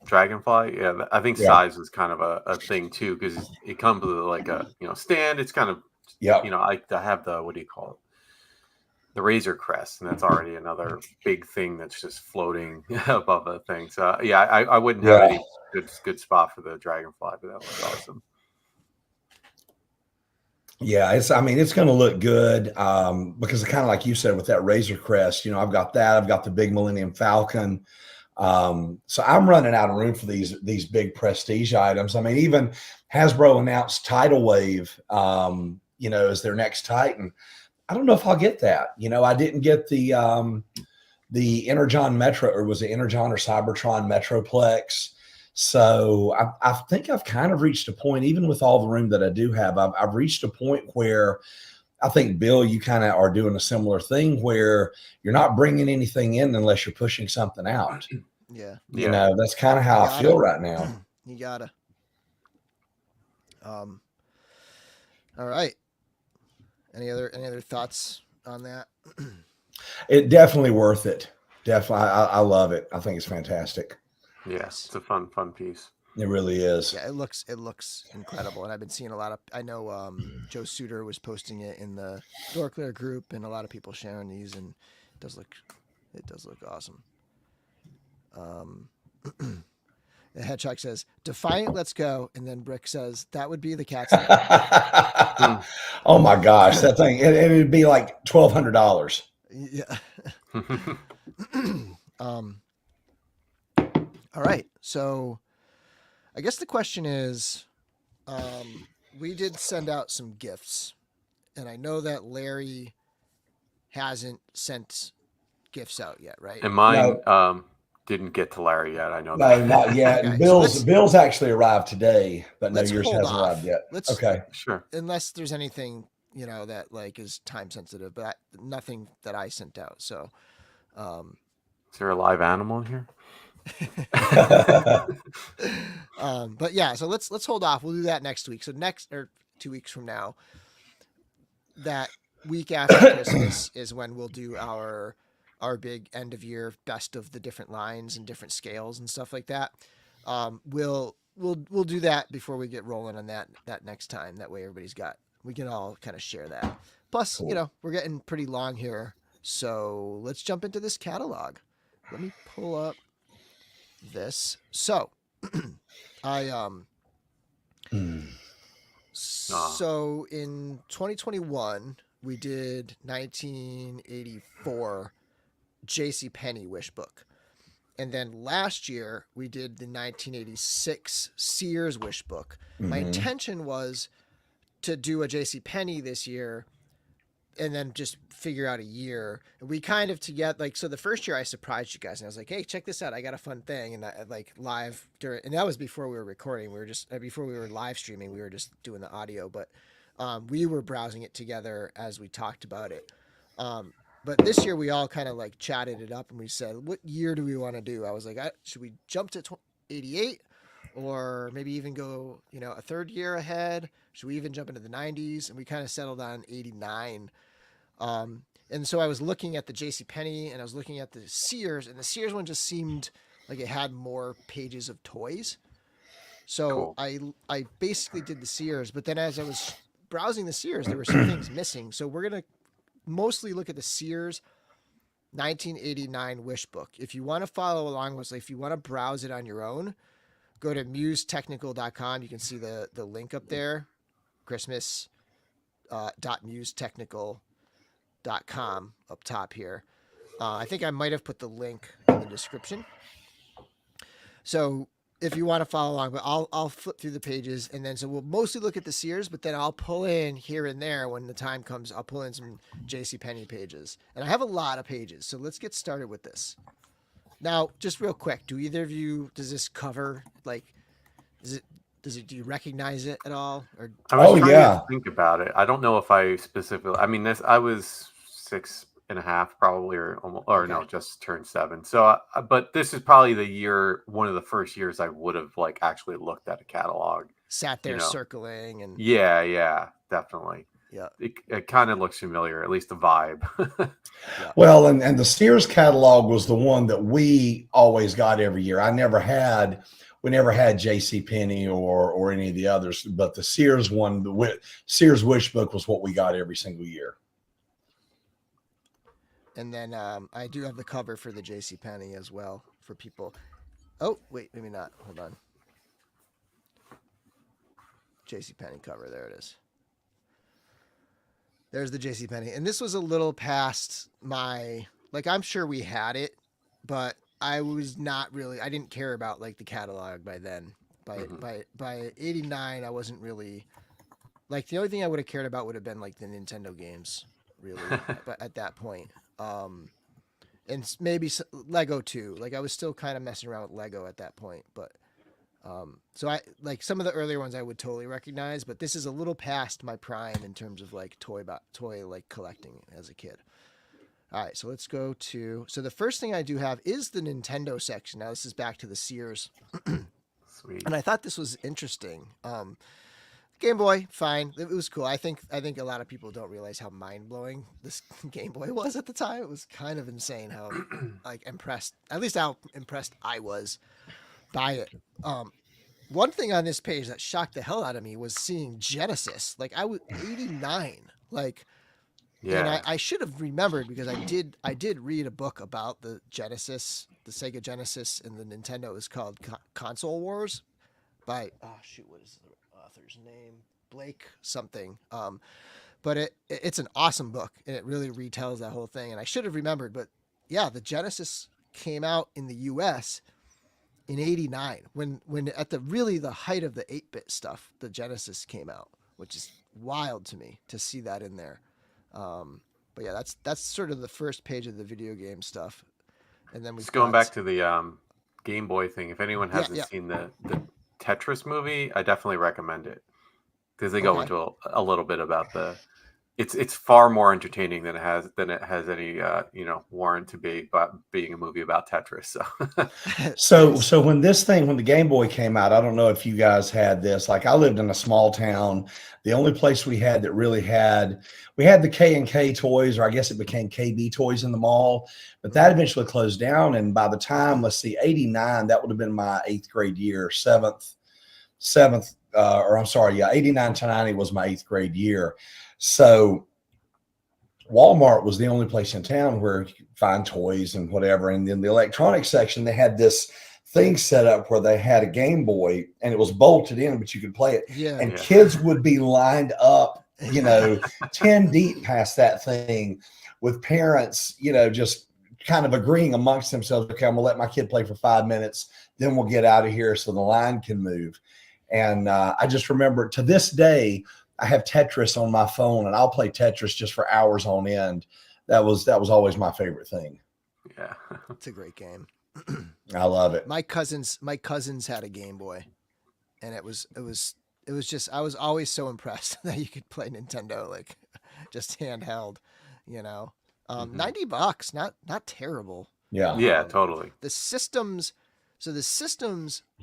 Dragonfly, I think size is kind of a thing too because it comes with like a stand. It's kind of I have the, what do you call it? The Razor Crest, and that's already another big thing that's just floating above a thing. So I wouldn't have any good spot for the Dragonfly, but that was awesome. Yeah, it's going to look good because kind of like you said with that Razor Crest, I've got that. I've got the big Millennium Falcon. So I'm running out of room for these big prestige items. I mean, even Hasbro announced Tidal Wave, as their next Titan. I don't know if I'll get that. I didn't get the Energon Metro, or was it Energon or Cybertron Metroplex? So I think I've kind of reached a point, even with all the room that I do have, I've reached a point where I think, Bill, you kind of are doing a similar thing where you're not bringing anything in unless you're pushing something out. Yeah. That's kind of how I feel right now. You gotta. All right. Any other thoughts on that? It definitely worth it. Definitely. I love it. I think it's fantastic. Yes, it's a fun piece. It really is. Yeah, it looks incredible, and I've been seeing a lot of. I know Joe Suter was posting it in the DorkLair group, and a lot of people sharing these, and it does look awesome. The Hedgehog says, "Defiant, let's go," and then Brick says, "That would be the cat's name." Hmm. Oh my gosh, that thing! It'd be like $1,200. Yeah. um. All right, so I guess the question is, we did send out some gifts, and I know that Larry hasn't sent gifts out yet, right? And mine No, didn't get to Larry yet. I know no, that. not yet. Okay, And so Bill's actually arrived today, but no, let's yours hold hasn't off. arrived yet. Let's Okay. Sure. unless there's anything that like is time sensitive, but nothing that I sent out. So, Is there a live animal in here? but yeah, so let's hold off. We'll do that next week. So next or 2 weeks from now, that week after Christmas is when we'll do our big end of year best of the different lines and different scales and stuff like that. We'll do that before we get rolling on that next time. That way we can all kind of share that. Plus, Cool. we're getting pretty long here, so let's jump into this catalog. Let me pull up this. So, I so in 2021 we did 1984 J.C. Penney Wishbook. And then last year we did the 1986 Sears Wishbook. My intention was to do a J.C. Penney this year and then just figure out a year. And we kind of together, like, so the first year I surprised you guys and I was like, hey, check this out. I got a fun thing. And I like live during, and that was before we were recording. We were just, before we were live streaming, we were just doing the audio, but we were browsing it together as we talked about it. But this year we all kind of like chatted it up and we said, what year do we want to do? I was like, should we jump to 88 or maybe even go, a third year ahead? Should we even jump into the 90s? And we kind of settled on 89. And so I was looking at the JCPenney and I was looking at the Sears, and the Sears one just seemed like it had more pages of toys. So Cool. I basically did the Sears, but then as I was browsing the Sears, there were some things missing. So we're going to mostly look at the Sears 1989 Wishbook. If you want to follow along with, if you want to browse it on your own, go to musetechnical.com. You can see the link up there, Christmas .musetechnical.com up top here. I think I might have put the link in the description. So if you want to follow along, but I'll flip through the pages, and then so we'll mostly look at the Sears, but then I'll pull in here and there when the time comes. I'll pull in some JCPenney pages, and I have a lot of pages. So let's get started with this. Now, just real quick, do either of you, does this cover, like, do you recognize it at all? Or I was trying yeah. to think about it. I don't know if I specifically. I mean, I was 6.5 probably, or almost, or no, just turned 7. So, but this is probably one of the first years I would have like actually looked at a catalog, sat there circling and yeah, definitely. Yeah, it kind of looks familiar, at least the vibe. Yeah. Well, and the Sears catalog was the one that we always got every year. We never had JCPenney or any of the others, but the Sears one, the Sears Wishbook was what we got every single year. And then I do have the cover for the JCPenney as well for people. Oh, wait, maybe not. Hold on. JCPenney cover. There it is. There's the JCPenney. And this was a little past my, like, I'm sure we had it, but I was not really, I didn't care about like the catalog by then. By 89, I wasn't really, like, the only thing I would have cared about would have been like the Nintendo games, really, but at that point. And maybe Lego too. Like, I was still kind of messing around with Lego at that point, but so I like some of the earlier ones I would totally recognize, but this is a little past my prime in terms of like toy like collecting as a kid. All right, so let's go to, so the first thing I do have is the Nintendo section. Now this is back to the Sears. Sweet. And I thought this was interesting. Game Boy, fine. It was cool. I think a lot of people don't realize how mind-blowing this Game Boy was at the time. It was kind of insane how like impressed I was by it. one thing on this page that shocked the hell out of me was seeing Genesis. Like I was 89. Like, and Yeah. I should have remembered because I did read a book about the Genesis, the Sega Genesis, and the Nintendo. It was called Console Wars by what is the author's name? Blake something. But it's an awesome book and it really retells that whole thing. And I should have remembered, but yeah, the Genesis came out in the U.S. in '89 when at the height of the 8-bit stuff, the Genesis came out, which is wild to me to see that in there. But yeah, that's sort of the first page of the video game stuff, and then we've Just going got back to the Game Boy thing. If anyone yeah hasn't yeah seen the Tetris movie, I definitely recommend it because they go okay into a little bit about the. It's far more entertaining than it has any warrant to be about being a movie about Tetris. So nice. So when the Game Boy came out, I don't know if you guys had this. Like I lived in a small town. The only place we had that really we had the K&K toys, or I guess it became KB toys in the mall, but that eventually closed down. And by the time, let's see, 89, that would have been my 8th grade year, or I'm sorry, yeah, 89 to 90 was my 8th grade year. So Walmart was the only place in town where you could find toys and whatever. And in the electronics section, they had this thing set up where they had a Game Boy and it was bolted in, but you could play it. Yeah. And yeah, kids would be lined up, 10 deep past that thing with parents, just kind of agreeing amongst themselves, okay, I'm gonna let my kid play for 5 minutes, then we'll get out of here so the line can move. And I just remember to this day, I have Tetris on my phone and I'll play Tetris just for hours on end. That was always my favorite thing. yeah. It's a great game. I love it. My cousins had a Game Boy, and it was just I was always so impressed that you could play Nintendo like just handheld, you know. $90, not terrible. Yeah. Yeah, totally. The systems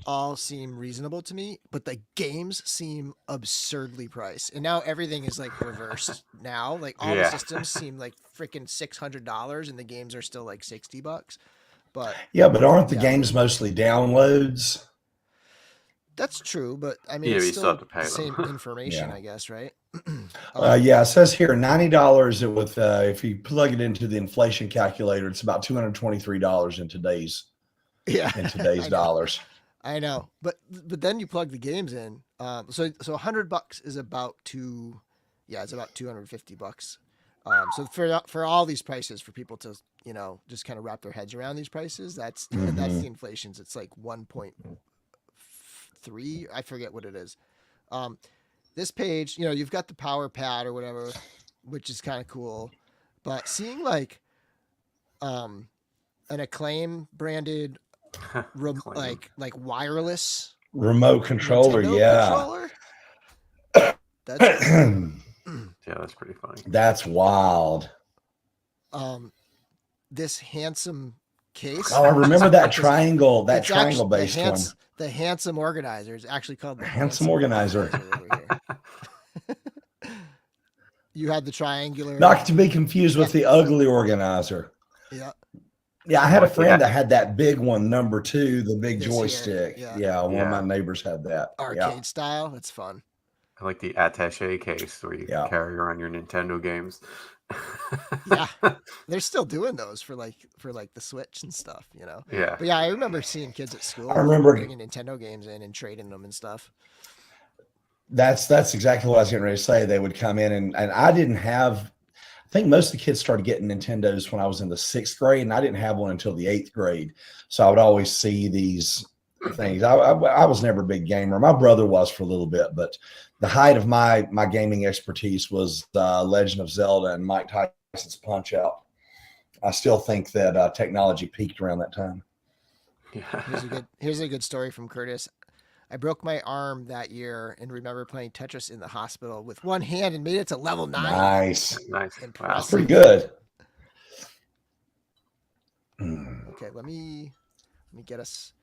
all seem reasonable to me, but the games seem absurdly priced. And now everything is like reversed now. Like all the Yeah. systems seem like freaking $600 and the games are still like $60. But Yeah, but aren't the yeah, games mostly downloads? that's true, but I mean Yeah, it's but you still have still to pay the same them. information, Yeah. I guess, right? Yeah, it says here $90 with if you plug it into the inflation calculator, it's about $223 in today's Yeah, I know. dollars. I know, but then you plug the games in. So $100 is about it's about $250. So for all these prices, for people to just kind of wrap their heads around these prices, that's that's the inflations. It's like 1.3. I forget what it is. This page, you've got the power pad or whatever, which is kind of cool, but seeing like an Acclaim branded Claim. like wireless Remote controller, Nintendo yeah. controller. That's cool. Yeah, that's pretty funny. That's wild. This handsome case. Oh, I remember that It's triangle based one. The handsome organizer is actually called the Handsome organizer. over here. You had the triangular. Not to be confused with the ugly organizer. Yeah. Yeah, I had a Like friend that had that big one, number 2, the big This here, joystick. yeah. Yeah, one of Yeah. my neighbors had that. Arcade style. That's fun. I like the attaché case where you Yeah. can carry around your Nintendo games. Yeah. They're still doing those for like the Switch and stuff, Yeah. But yeah, I remember seeing kids at school I remember bringing Nintendo games in and trading them and stuff. that's exactly what I was getting ready to say. They would come in and I didn't have. I think most of the kids started getting Nintendos when I was in the 6th grade, and I didn't have one until the 8th grade. So I would always see these things. I was never a big gamer. My brother was for a little bit, but the height of my gaming expertise was Legend of Zelda and Mike Tyson's Punch Out. I still think that technology peaked around that time. Yeah. Here's a good story from Curtis. I broke my arm that year and remember playing Tetris in the hospital with one hand and made it to level 9. Nice. Nice. That's Impressive. pretty good. Okay, let me get us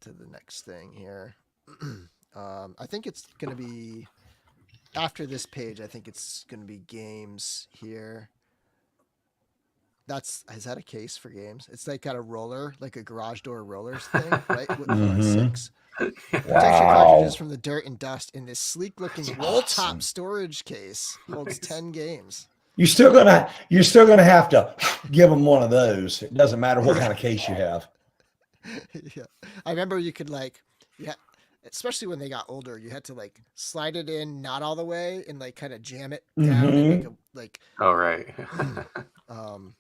to the next thing here. I think it's gonna be after this page. I think it's gonna be games here. is that a case for games? It's like got a roller, like a garage door rollers thing, right? With Mhm. 6. Protects your Wow. cartridges from the dirt and dust in this sleek-looking That's roll-top awesome. storage case. Holds Nice. 10 games. You're still gonna have to give them one of those. It doesn't matter what kind of case you have. Yeah, I remember you could like, yeah, especially when they got older, you had to like slide it in, not all the way, and like kind of jam it down and make a like, Oh, right. um,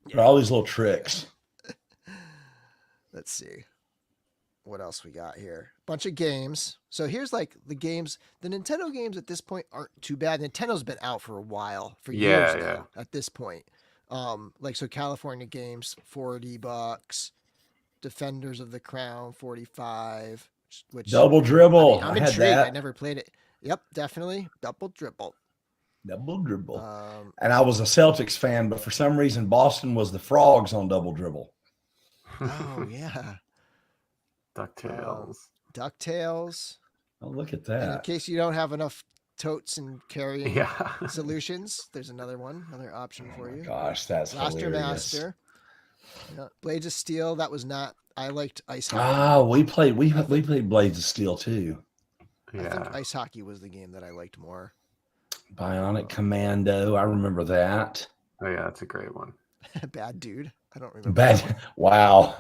There are all these little tricks. let's see. What else we got here? Bunch of games. So here's like the games. The Nintendo games at this point aren't too bad. Nintendo's been out for a while, for years now. At this point, like so, California Games $40, Defenders of the Crown 45. Which Double dribble. I'm I had intrigued. I that. never played it. Yep, definitely double dribble. Double dribble. Um, And I was a Celtics fan, but for some reason Boston was the Frogs on double dribble. oh yeah, DuckTales. DuckTales. Oh, look at And in that. case you don't have enough totes and carrying Yeah. solutions, there's another option for Oh my you. gosh, that's Blaster hilarious. Master. Yeah. Blades of Steel. That was not. I liked ice hockey. Ah, we played Blades of Steel too. I think Yeah. ice hockey was the game that I liked more. Bionic Commando. I remember that. Oh, yeah. That's a great one. Bad Dude. I don't remember. that one. Bad. Wow.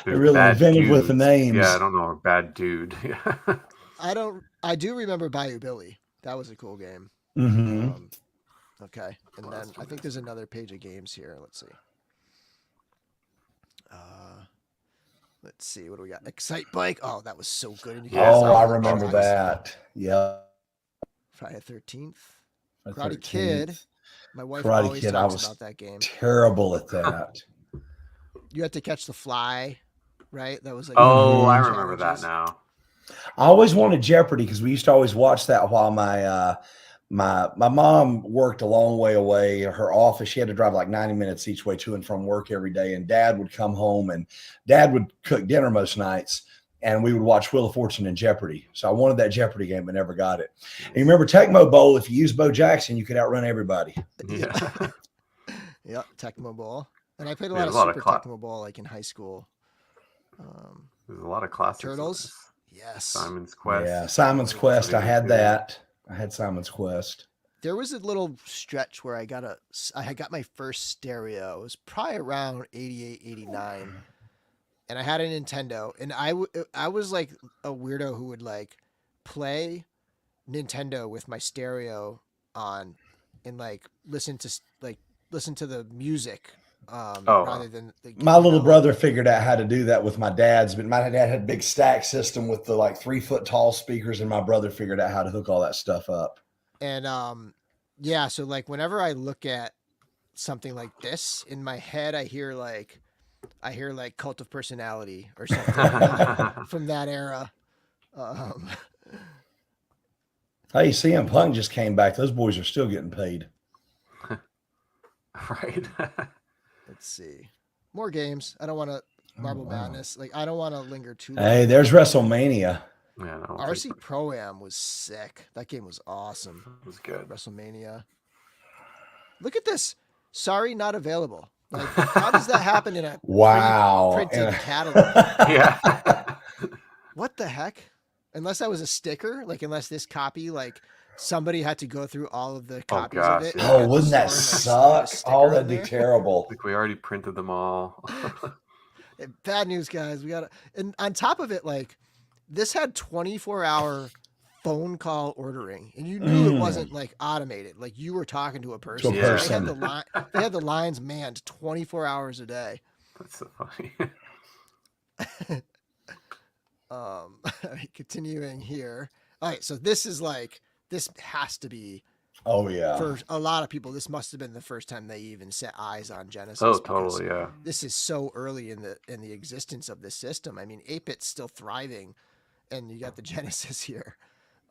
They're really Bad inventive with the Dudes. names. Yeah, I don't know. Bad Dude. I do remember Bayou Billy. That was a cool game. Mm-hmm. Okay, and then I think there's another page of games here. Let's see. Let's see. What do we got? Excite Bike. Oh, that was so good. And you could Yeah, Oh, design I the remember tracks. that. Yeah. Friday the 13th. the Karate 13th. Kid. My wife Karate always Kid, I talks was about that game. terrible at that. You had to catch the fly, right? That was like. Oh, Mhm. I remember that challenges. now. I always wanted Jeopardy because we used to always watch that while my mom worked a long way away. Her office, she had to drive like 90 minutes each way to and from work every day. And Dad would come home and Dad would cook dinner most nights. And we would watch Wheel of Fortune and Jeopardy. So I wanted that Jeopardy game, but never got it. And you remember Tecmo Bowl? If you used Bo Jackson, you could outrun everybody. Yeah. Yeah, Tecmo Bowl. And I played a Yeah, lot of a lot of Super cla- Tecmo Bowl like in high school. There's a lot of classics. on Turtles. this. Yes. Simon's Quest. Yeah, Simon's Quest. I had 22. that. I had Simon's Quest. There was a little stretch where I had got my first stereo. It was probably around 88, 89. And I had a Nintendo, and I was like a weirdo who would like play Nintendo with my stereo on and like listen to the music rather than My little brother figured out how to do that with my dad's, but my dad had a big stack system with the like 3 foot tall speakers, and my brother figured out how to hook all that stuff up. And yeah, so like whenever I look at something like this in my head, I hear like Cult of Personality or something from that era. Hey, CM Punk just came back. Those boys are still getting paid. Right. Let's see. More games. I don't want to Marble wow. Madness. Like I don't want to linger too long. Hey, there's WrestleMania. Yeah, no, RC Pro-Am was sick. That game was awesome. it was good. WrestleMania. Look at this. Sorry, not available. Like, how does that happen in a Wow. printed And- catalog? Yeah. What the heck? Unless that was a sticker, like unless this copy, like somebody had to go through all of the copies gosh, of it. yeah. and Oh, got the wouldn't that store and, like, suck? stick a Oh, sticker that'd in be there. terrible. Like we already printed them all. Bad news, guys. We got and on top of it, like this had 24-hour phone call ordering, and you knew it wasn't like automated. Like you were talking to a person. To a Yeah. person. They had the lines manned 24 hours a day. That's so funny. Continuing here. All right, so this has to be Oh, yeah. for a lot of people. This must have been the first time they even set eyes on Genesis. Oh, because totally. Yeah. This is so early in the existence of this system. I mean, 8-bit's still thriving, and you got the Genesis here.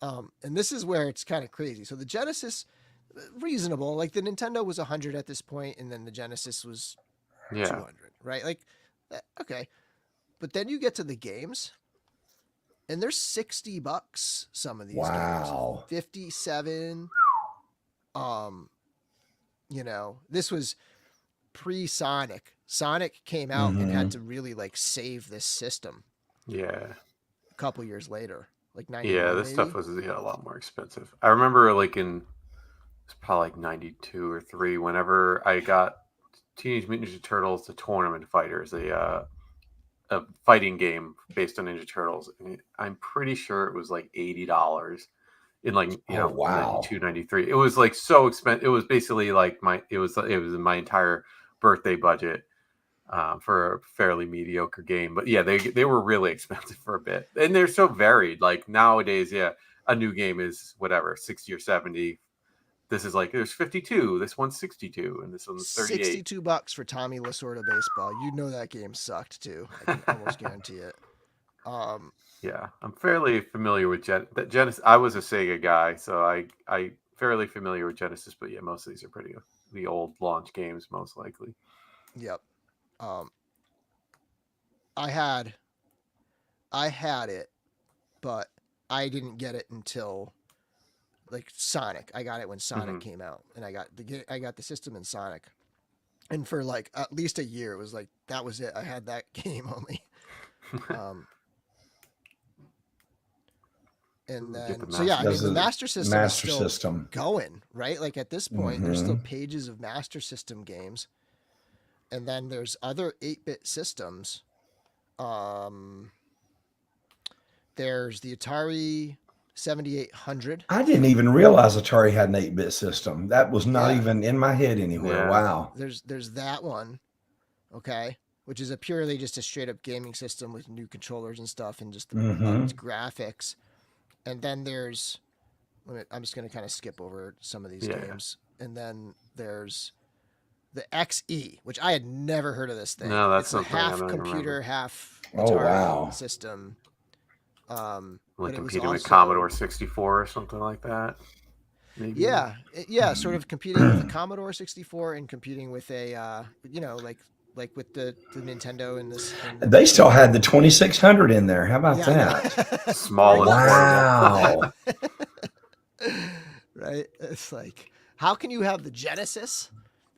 And this is where it's kind of crazy. So the Genesis, reasonable. Like the Nintendo was 100 at this point, and then the Genesis was Yeah. 200, right? Like, okay. But then you get to the games, and they're $60. Some of these Wow. games, 57. You know, this was pre-Sonic. Sonic came out and had to really like save this system Yeah. a couple years later, like Yeah, 91 this stuff maybe. was a lot more expensive. I remember like it's probably like 92 or 3 whenever I got Teenage Mutant Ninja Turtles the Tournament Fighters, a fighting game based on Ninja Turtles. And I'm pretty sure it was like $80 in like, Oh, wow. 92, 93. It was like so expensive. It was basically like it was in my entire birthday budget. For a fairly mediocre game, but yeah, they were really expensive for a bit, and they're so varied. Like nowadays, yeah, a new game is whatever 60 or 70. This is like there's 52. This one's 62, and this one's 38. $62 for Tommy Lasorda baseball. You know that game sucked too. I can almost guarantee it. Yeah, I'm fairly familiar with Genesis. I was a Sega guy, so I fairly familiar with Genesis, but yeah, most of these are pretty the old launch games, most likely. Yep. I had it, but I didn't get it until like Sonic. I got it when Sonic came out, and I got the system in Sonic. And for like at least a year, it was like that was it. I had that game only. And then so yeah, I mean the Master System is still going, right? Like at this point, there's still pages of Master System games. And then there's other 8-bit systems. There's the Atari 7800. I didn't even realize Atari had an 8-bit system. That was not even in my head anywhere. Yeah. Wow. There's that one, okay, which is purely just a straight up gaming system with new controllers and stuff and just the graphics. And then there's, I'm just going to kind of skip over some of these games. And then there's the XE, which I had never heard of this thing. No, that's it's a half computer, half Atari system. Like competing with Commodore 64 or something like that. Maybe. Yeah, sort of competing with the Commodore 64 and competing with a, like with the Nintendo and this. They still had the 2600 in there. How about that? Small. Wow. Right? It's like, how can you have the Genesis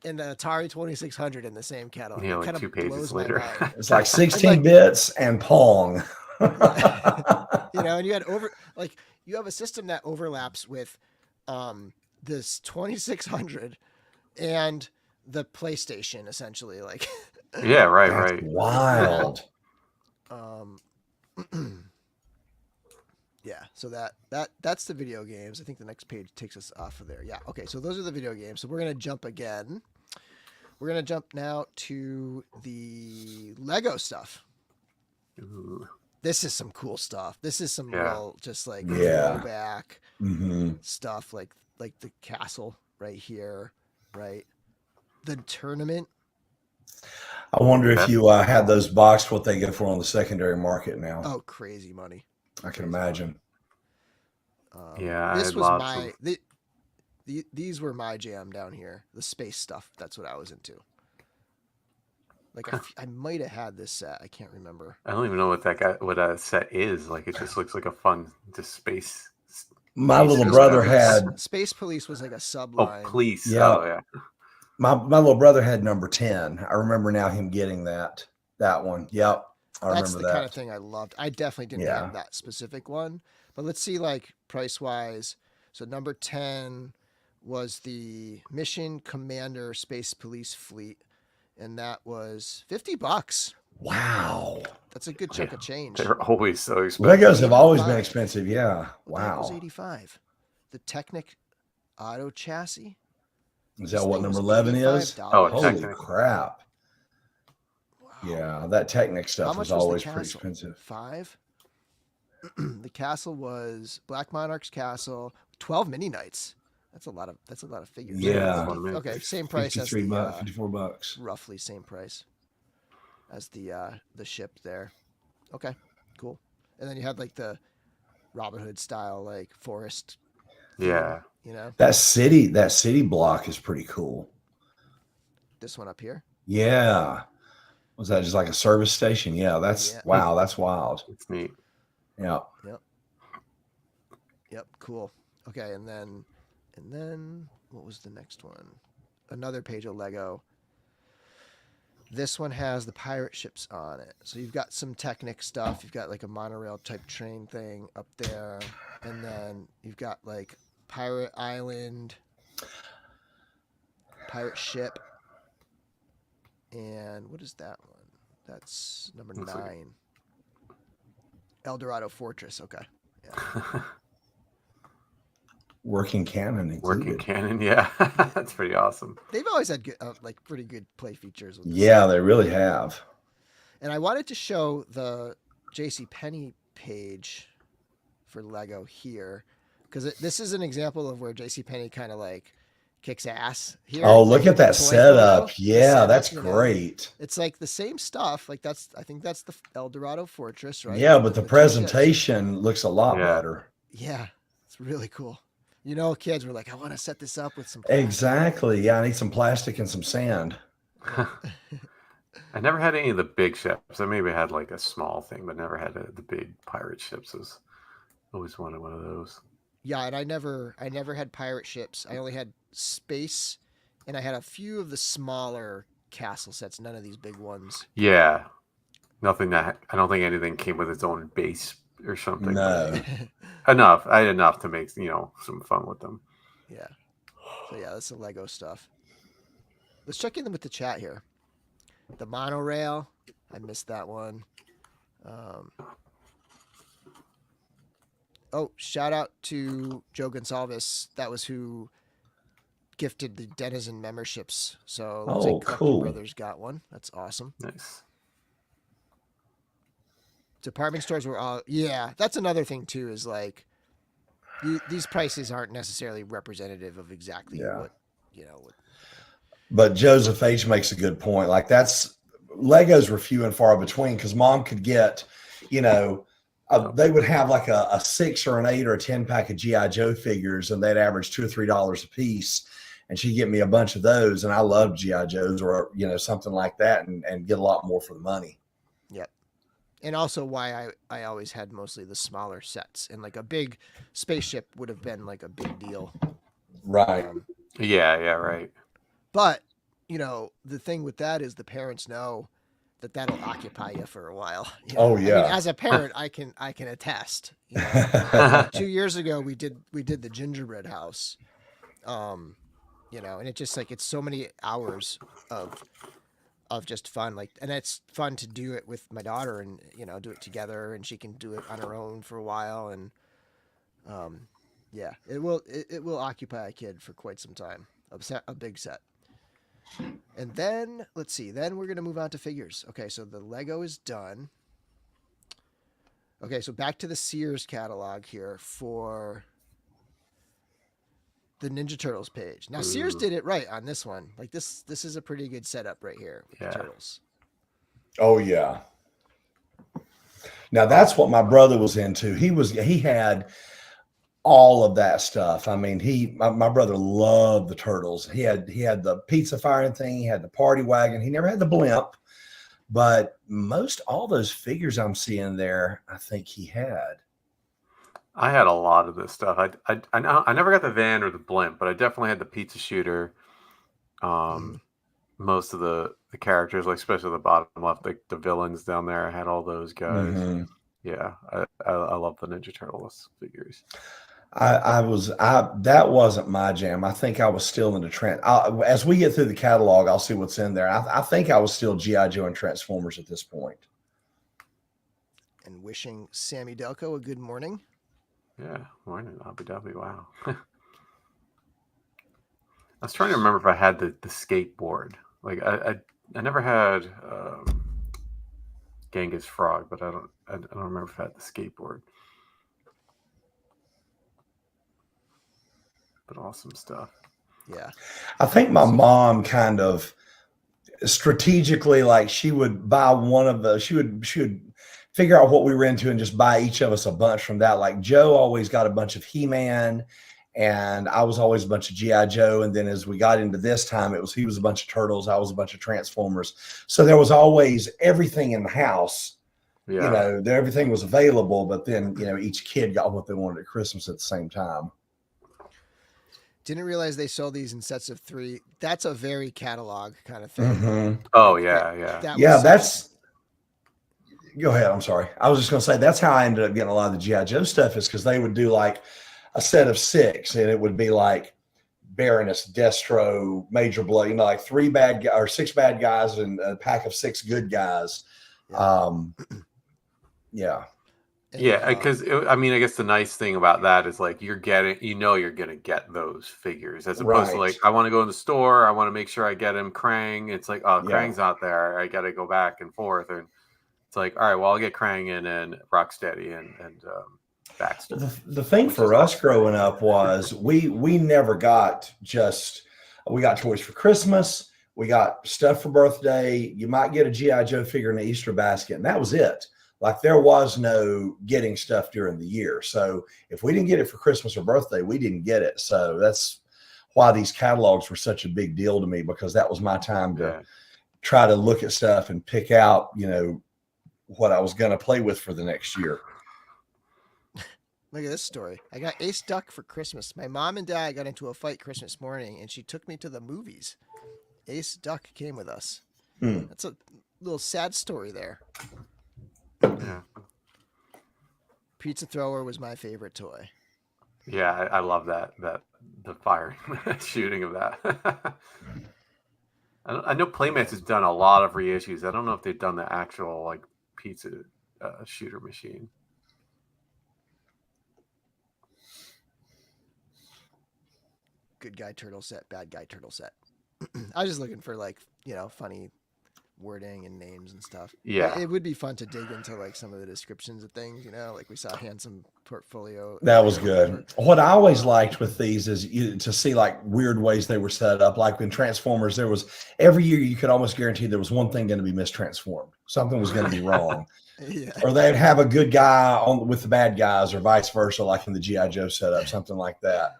and the Atari 2600 in the same catalog? Yeah, like 2 pages later. It's like 16 bits and Pong. And you had you have a system that overlaps with this 2600 and the PlayStation, essentially. Like, yeah, right, that's right. Wild. Yeah, so that's the video games. I think the next page takes us off of there. Yeah, okay, so those are the video games. So we're gonna jump again. We're gonna jump now to the Lego stuff. Ooh. This is some cool stuff. This is some real, just like throwback stuff, like the castle right here, right? The tournament. I wonder if you had those boxed, what they go for on the secondary market now. Oh, crazy money! I can imagine. This was these were my jam down here. The space stuff. That's what I was into. Like I might have had this set. I can't remember. I don't even know what a set is. Like it just looks like a fun space. My little brother had Space Police was like a subline. Oh, police. Yeah. Oh, yeah. My little brother had number 10. I remember now him getting that one. Yep. That's the kind of thing I loved. I definitely didn't have that specific one, but let's see, like price wise. So number 10 was the Mission Commander Space Police Fleet, and that was $50. Wow. That's a good chunk of change. They're always so expensive. Legos have always been expensive. Yeah. Wow. That was $85. The Technic Auto Chassis. Is that what number 11 is? Oh, holy Technic. Crap. Wow. Yeah, that Technic stuff was always pretty expensive. $5. The castle was Black Monarch's castle. 12 mini knights. That's a lot of figures. Yeah. Okay, same price as the $54. Roughly same price as the ship there. Okay, cool. And then you had like the Robin Hood style like forest. Yeah. That city block is pretty cool. This one up here? Yeah. Was that just like a service station? Yeah, wow, that's wild. It's neat. Yeah. Yep, cool. Okay, and then what was the next one? Another page of Lego. This one has the pirate ships on it. So you've got some Technic stuff. You've got like a monorail type train thing up there. And then you've got like Pirate Island, pirate ship. And what is that one? That's number 9. El Dorado Fortress. Okay. Yeah. Working canon included. Working canon, yeah. That's pretty awesome. They've always had good, like pretty good play features. With Yeah, they really have. And I wanted to show the JCPenney page for Lego here because this is an example of where JCPenney kind of like kicks ass here. Oh, look at that Toy setup. photo. Yeah, setup, that's you know. great. It's like the same stuff. Like I think that's the El Dorado Fortress, right? Yeah, but the two ships. presentation looks a lot Yeah. better. Yeah, it's really cool. You know, kids were like, I want to set this up with some plastic. Exactly. Yeah, I need some plastic and some sand. I never had any of the big ships. I maybe had like a small thing, but never had the big pirate ships. Always wanted one of those. Yeah, and I never had pirate ships. I only had space, and I had a few of the smaller castle sets. None of these big ones. Yeah, nothing that I don't think anything came with its own base or something. No. Enough. I had enough to make some fun with them. Yeah. So yeah, that's the Lego stuff. Let's check in with the chat here. The monorail. I missed that one. Oh, shout out to Joe Gonsalves. That was who gifted the Denizen memberships. So it looks like Collector cool. Brothers got one. That's awesome. Nice. Department stores were all, yeah, that's another thing too, is like these prices aren't necessarily representative of exactly what. But Joseph H makes a good point. Like Legos were few and far between because Mom could get, they would have like a 6 or an 8 or a 10 pack of GI Joe figures, and they'd average $2 or $3 a piece. And she'd get me a bunch of those, and I loved GI Joes or something like that, and get a lot more for the money. Yep. And also why I always had mostly the smaller sets, and like a big spaceship would have been like a big deal. Right. Yeah, right. But, the thing with that is the parents know that'll occupy you for a while. Oh yeah. I mean, as a parent, I can attest. 2 years ago, we did the gingerbread house, and it just like, it's so many hours of just fun. Like, and it's fun to do it with my daughter and, do it together, and she can do it on her own for a while. And, yeah, it will occupy a kid for quite some time, a big set. And then, let's see, then we're going to move on to figures. Okay, so the Lego is done. Okay, so back to the Sears catalog here for the Ninja Turtles page. Now, Sears did it right on this one. Like, this is a pretty good setup right here with the Turtles. Oh, yeah. Now, that's what my brother was into. He had all of that stuff. I mean, my brother loved the Turtles. He had the pizza firing thing. He had the party wagon. He never had the blimp, but all those figures I'm seeing there, I think he had. I had a lot of this stuff. I never got the van or the blimp, but I definitely had the pizza shooter. Most of the characters, like especially the bottom left, like the villains down there, I had all those guys. Mm-hmm. Yeah, I love the Ninja Turtles figures. That wasn't my jam. I think I was still in the trend. As we get through the catalog, I'll see what's in there. I think I was still GI Joe and Transformers at this point. And wishing Sammy Delco a good morning. Yeah, morning, Abu Dhabi. Wow. I was trying to remember if I had the skateboard. Like I never had Genghis Frog, but I don't remember if I had the skateboard. But awesome stuff. Yeah. I think my mom kind of strategically, like, she would buy one of the, she would figure out what we were into and just buy each of us a bunch from that. Like Joe always got a bunch of He-Man, and I was always a bunch of GI Joe. And then as we got into this time, he was a bunch of Turtles. I was a bunch of Transformers. So there was always everything in the house. Yeah. Everything was available, but then, each kid got what they wanted at Christmas at the same time. Didn't realize they sold these in sets of 3. That's a very catalog kind of thing. Mhm. Oh yeah, yeah. That Yeah, was that's. Go ahead. I'm sorry. I was just going to say that's how I ended up getting a lot of the GI Joe stuff is because they would do like a set of 6, and it would be like Baroness, Destro, Major Blood, like 3 bad or 6 bad guys and a pack of 6 good guys. Yeah. Yeah. and, Yeah, because I mean, I guess the nice thing about that is like you're getting, you're gonna get those figures as opposed to Right. like I want to go in the store, I want to make sure I get him Krang. It's like, oh, Yeah. Krang's out there, I got to go back and forth, and it's like, all right, well, I'll get Krang in and Rocksteady and Baxter. The thing which for is us awesome. growing up was we never got we got toys for Christmas, we got stuff for birthday. You might get a GI Joe figure in the Easter basket, and that was it. Like there was no getting stuff during the year. So if we didn't get it for Christmas or birthday, we didn't get it. So that's why these catalogs were such a big deal to me, because that was my time to Yeah. try to look at stuff and pick out, what I was going to play with for the next year. Look at this story. I got Ace Duck for Christmas. My mom and dad got into a fight Christmas morning, and she took me to the movies. Ace Duck came with us. That's a little sad story there. Yeah. Pizza thrower was my favorite toy. Yeah, I love that the firing shooting of that. I know Playmates has done a lot of reissues. I don't know if they've done the actual like pizza shooter machine. Good guy turtle set, bad guy turtle set. I was just looking for like, funny wording and names and stuff. Yeah. It would be fun to dig into like some of the descriptions of things, like we saw Handsome Portfolio. That was good. What I always liked with these is to see like weird ways they were set up. Like in Transformers, there was every year you could almost guarantee there was one thing going to be mistransformed. Something was going to be wrong. Yeah. Or they'd have a good guy with the bad guys, or vice versa, like in the GI Joe setup, something like that.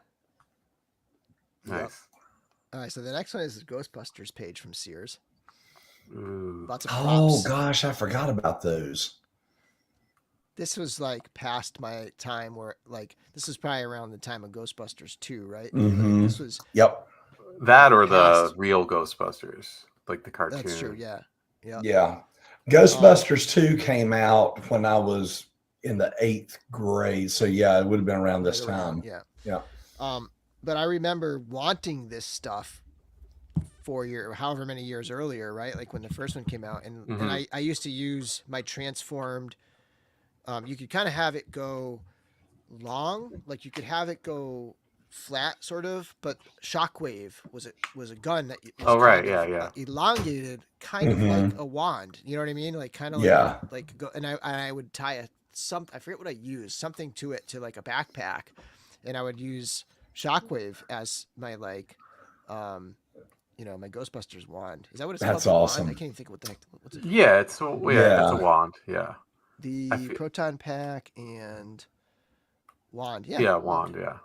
Nice. Yep. All right, so the next one is the Ghostbusters page from Sears. Ooh. Lots of props. Oh gosh, I forgot about those. This was like past my time, where like this was probably around the time of Ghostbusters 2, right? Mm-hmm. This was that or the past. real Ghostbusters, like the cartoon. That's true. Yeah. Yeah. Ghostbusters 2 came out when I was in the 8th grade. So yeah, it would have been around this time. Yeah. But I remember wanting this stuff 4 years, however many years earlier, right? Like when the first one came out, and I used to use my transformed. You could kind of have it go long, like you could have it go flat, sort of. But Shockwave was a gun that was elongated, kind of like a wand. You know what I mean? Like kind of like go. And I would tie I forget what I used, something to it, to like a backpack, and I would use Shockwave as my like my Ghostbusters wand. Is that what it's called? That's awesome. I can't even think what the heck. What's it? Yeah, it's a wand. Yeah. The proton pack and wand. Yeah. Yeah, wand. Yeah.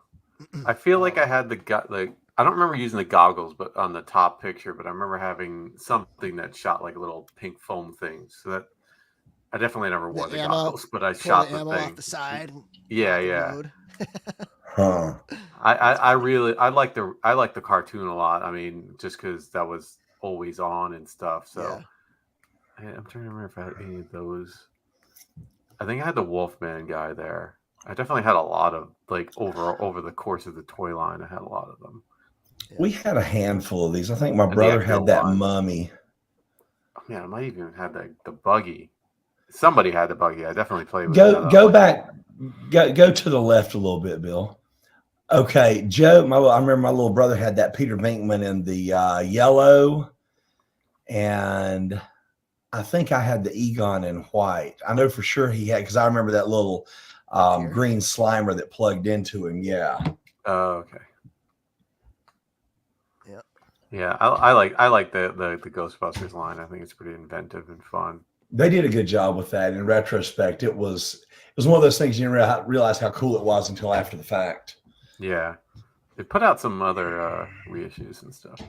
I feel like I had I don't remember using the goggles, but on the top picture, but I remember having something that shot like little pink foam things. So that I definitely never wore the goggles, but I shot the ammo thing off the side. Yeah. Huh. I like the cartoon a lot. I mean, just because that was always on and stuff. So I'm trying to remember if I had any of those. I think I had the Wolfman guy there. I definitely had a lot of like over the course of the toy line. I had a lot of them. We had a handful of these. I think my brother had that mummy. Oh, man, I might even have the buggy. Somebody had the buggy. I definitely played with it. Go back. Go to the left a little bit, Bill. Okay, Joe. I remember my little brother had that Peter Venkman in the yellow, and I think I had the Egon in white. I know for sure he had, because I remember that little green Slimer that plugged into him. Yeah. Oh, okay. Yeah. Yeah, I like the Ghostbusters line. I think it's pretty inventive and fun. They did a good job with that. In retrospect, it was one of those things you didn't realize how cool it was until after the fact. Yeah, they put out some other reissues and stuff.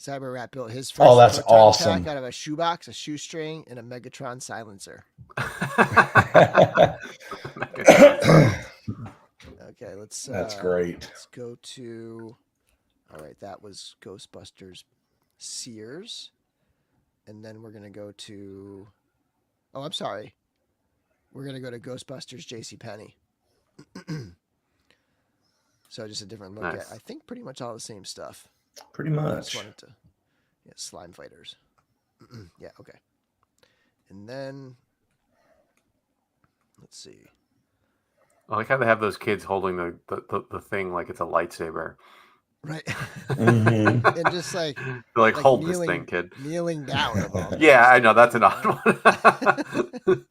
Cyber Rat built his first that's awesome. pack out of a shoebox, a shoestring, and a Megatron silencer. Okay, That's great. Let's go to. All right, that was Ghostbusters Sears, and then we're gonna go to. Oh, I'm sorry. We're gonna go to Ghostbusters JCPenney. So just a different look at. I think pretty much all the same stuff. Pretty I much. just wanted to. Yeah, slime fighters. Yeah. Okay. And then let's see. I like how they have those kids holding the thing like it's a lightsaber. Right. Mhm. And just like They're like hold this kneeling, thing, kid. kneeling down. Of all Yeah, I know that's an odd one.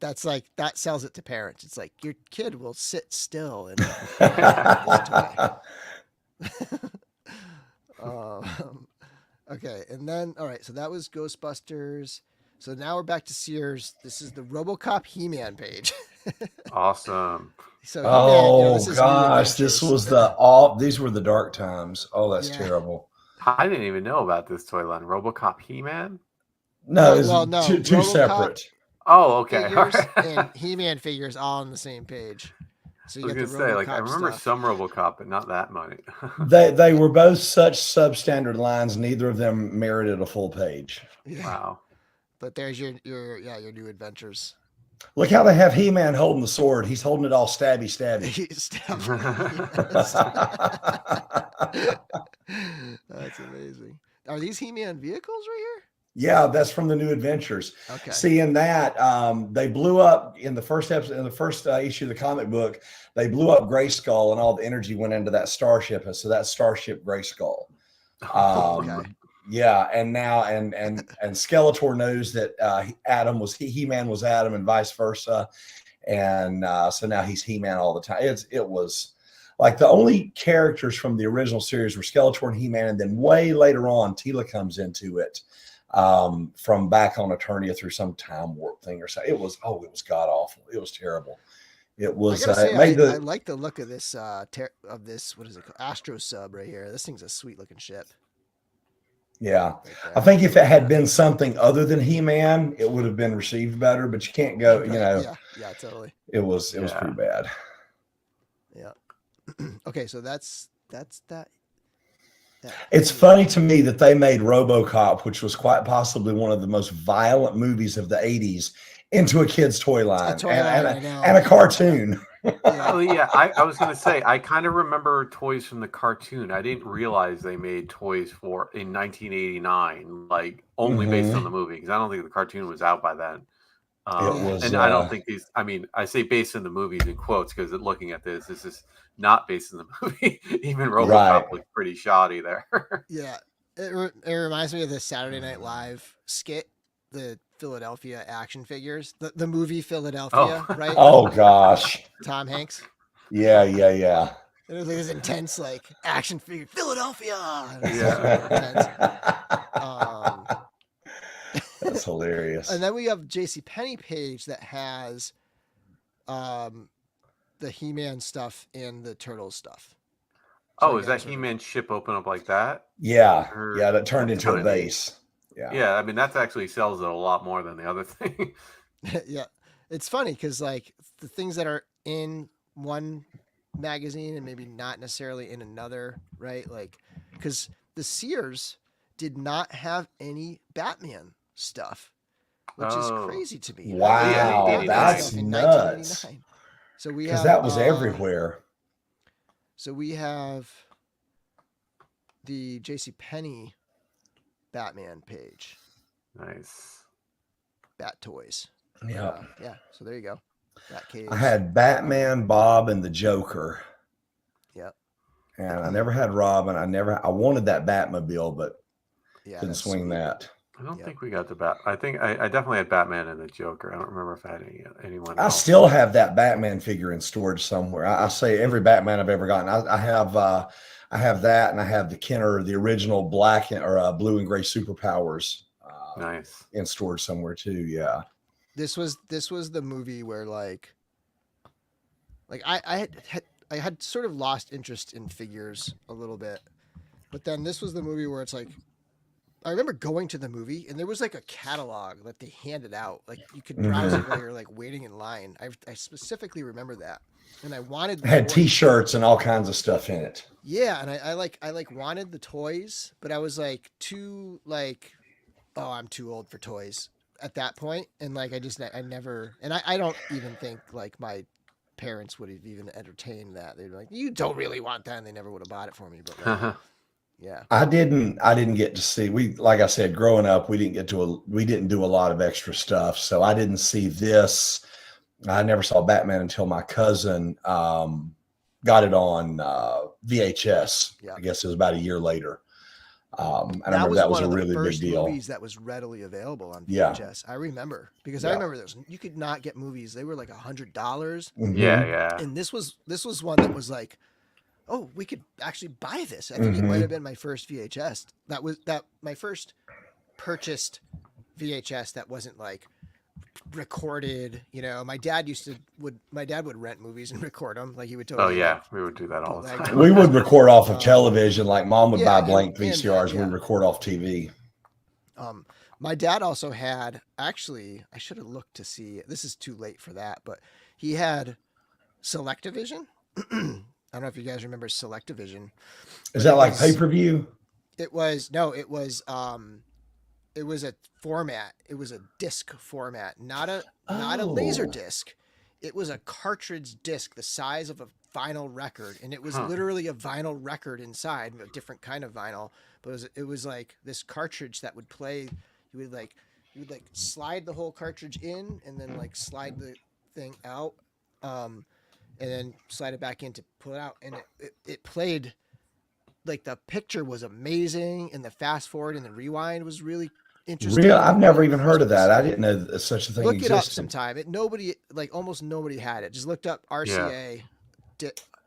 That's like that sells it to parents. It's like your kid will sit still and okay, and then all right, so that was Ghostbusters. So now we're back to Sears. This is the RoboCop He-Man page. Awesome. So Oh this is New gosh, this Adventures. was these were the dark times. Oh, that's Yeah. terrible. I didn't even know about this toy line. RoboCop He-Man? No, Well, it's no, two RoboCop separate. Oh, okay. figures All right. and He-Man figures all on the same page. So I you was get gonna the say, RoboCop like, I remember stuff. some RoboCop, but not that many. They were both such substandard lines. Neither of them merited a full page. Yeah. Wow. But there's your New Adventures. Look how they have He-Man holding the sword. He's holding it all stabby. That's amazing. Are these He-Man vehicles right Yeah, that's from the New Adventures. here? Okay. Seeing that, they blew up in the first episode, in the first issue of the comic book. They blew up Grayskull, and all the energy went into that starship, and so that's Starship Grayskull. Okay. Yeah, and now and Skeletor knows that Adam was He-Man was Adam, and vice versa, and so now he's He-Man all the time. It was like the only characters from the original series were Skeletor and He-Man, and then way later on, Tila comes into it from back on Eternia through some time warp thing or so. It was god awful. It was terrible. It was. I gotta say, I I like the look of this of this. What is it called? Astro Sub right here. This thing's a sweet looking ship. Yeah, Right there. I think if it had been something other than He-Man, it would have been received better. But you can't go. You know. Yeah, totally. It was pretty bad. Yeah. Okay, so that's that. It's funny to me that they made RoboCop, which was quite possibly one of the most violent movies of the 80s, into a kid's toy line, and a cartoon. Oh yeah, I was gonna say I kind of remember toys from the cartoon. I didn't realize they made toys in 1989, like only based on the movie, because I don't think the cartoon was out by then. And I don't think these. I mean, I say based on the movies in quotes because looking at this is not based on the movie. Even RoboCop was pretty shoddy there. Yeah, it reminds me of the Saturday Night Live skit, the Philadelphia action figures, the movie Philadelphia, right? Oh gosh, Tom Hanks. Yeah. It was like this intense, like action figure Philadelphia. That's hilarious. And then we have JCPenney page that has the He-Man stuff and the Turtles stuff. So is that He-Man ship open up like that? Yeah, that turned into a base. Yeah, I mean that actually sells it a lot more than the other thing. Yeah, it's funny because like the things that are in one magazine and maybe not necessarily in another, right? Like because the Sears did not have any Batman stuff, which is crazy to me. Wow, that's nuts. So we because that was everywhere. So we have the JCPenney Batman page. Nice. Bat toys. Yeah. Yeah. So there you go. Batcave. I had Batman, Bob, and the Joker. Yep. And I never had Robin. I wanted that Batmobile, but couldn't swing that. I don't think we got the Bat. I think I definitely had Batman and the Joker. I don't remember if I had anyone else. I still have that Batman figure in storage somewhere. I say every Batman I've ever gotten. I have that, and I have the Kenner, the original black or blue and gray superpowers. Nice. In storage somewhere too. Yeah. This was the movie where like I had sort of lost interest in figures a little bit, but then this was the movie where it's like I remember going to the movie and there was like a catalog that they handed out. Like you could browse it while you're like waiting in line. I specifically remember that. And I wanted It the had toys. T-shirts and all kinds of stuff in it. Yeah, and I like wanted the toys, but I was like too like, oh, I'm too old for toys at that point. And like I never, and I don't even think like my parents would have even entertained that. They'd be like, you don't really want that, and they never would have bought it for me. But like, yeah. I didn't get to see, like I said, growing up, we didn't do a lot of extra stuff. So I didn't see this. I never saw Batman until my cousin got it on VHS. Yeah. I guess it was about a year later. And I That remember was that was one a of the really big first deal. movies that was readily available on Yeah. VHS. I remember because I Yeah. remember those. You could not get movies; they were like $100. Mhm. Yeah. And this was one that was like, oh, we could actually buy this. I think it might have been my first VHS. That was my first purchased VHS that wasn't like recorded. You know, my dad would rent movies and record them. Like he would totally. Oh yeah, like, we would do that all the like- time. We would record off of television. Like mom would Yeah, buy blank and VCRs. that, yeah. We'd record off TV. My dad also had, actually, I should have looked to see, this is too late for that, but he had Selectavision. I don't know if you guys remember Selectavision. Is that like was- pay-per-view? It was a format. It was a disc format, not a laser Oh. disc. It was a cartridge disc the size of a vinyl record, and it was Huh. literally a vinyl record inside, a different kind of vinyl. But it was like this cartridge that would play. You would slide the whole cartridge in, and then like slide the thing out, and then slide it back in to pull it out, and it played. Like the picture was amazing, and the fast forward and the rewind was really interesting. Real? I've never even heard of that. I didn't know that such a thing Look existed. it up sometime. Almost nobody had it. Just looked up RCA.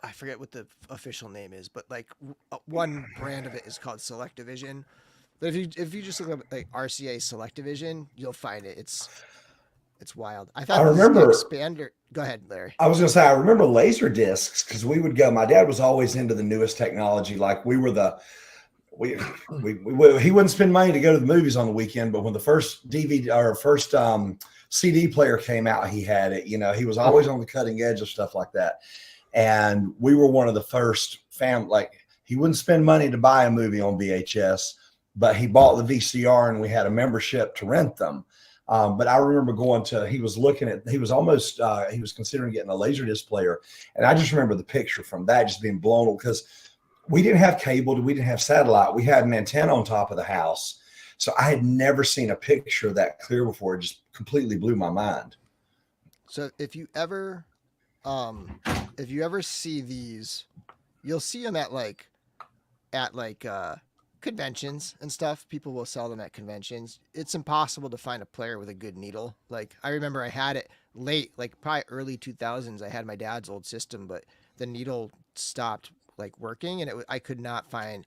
I forget what the official name is, but like one brand of it is called Selectavision. But if you just look up like RCA Selectavision, you'll find it. It's wild. I remember- expander. Go ahead, Larry. I was going to say, I remember laser discs because we would go. My dad was always into the newest technology. Like we were he wouldn't spend money to go to the movies on the weekend, but when the first DVD or first CD player came out, he had it. You know, he was always on the cutting edge of stuff like that. And we were one of the first like he wouldn't spend money to buy a movie on VHS, but he bought the VCR and we had a membership to rent them. But I remember he was considering getting a Laserdisc player. And I just remember the picture from that just being blown up because we didn't have cable. We didn't have satellite. We had an antenna on top of the house. So I had never seen a picture that clear before. It just completely blew my mind. So if you ever see these, you'll see them at conventions and stuff. People will sell them at conventions. It's impossible to find a player with a good needle. Like I remember I had it late, like probably early 2000s. I had my dad's old system, but the needle stopped like working, and I could not find.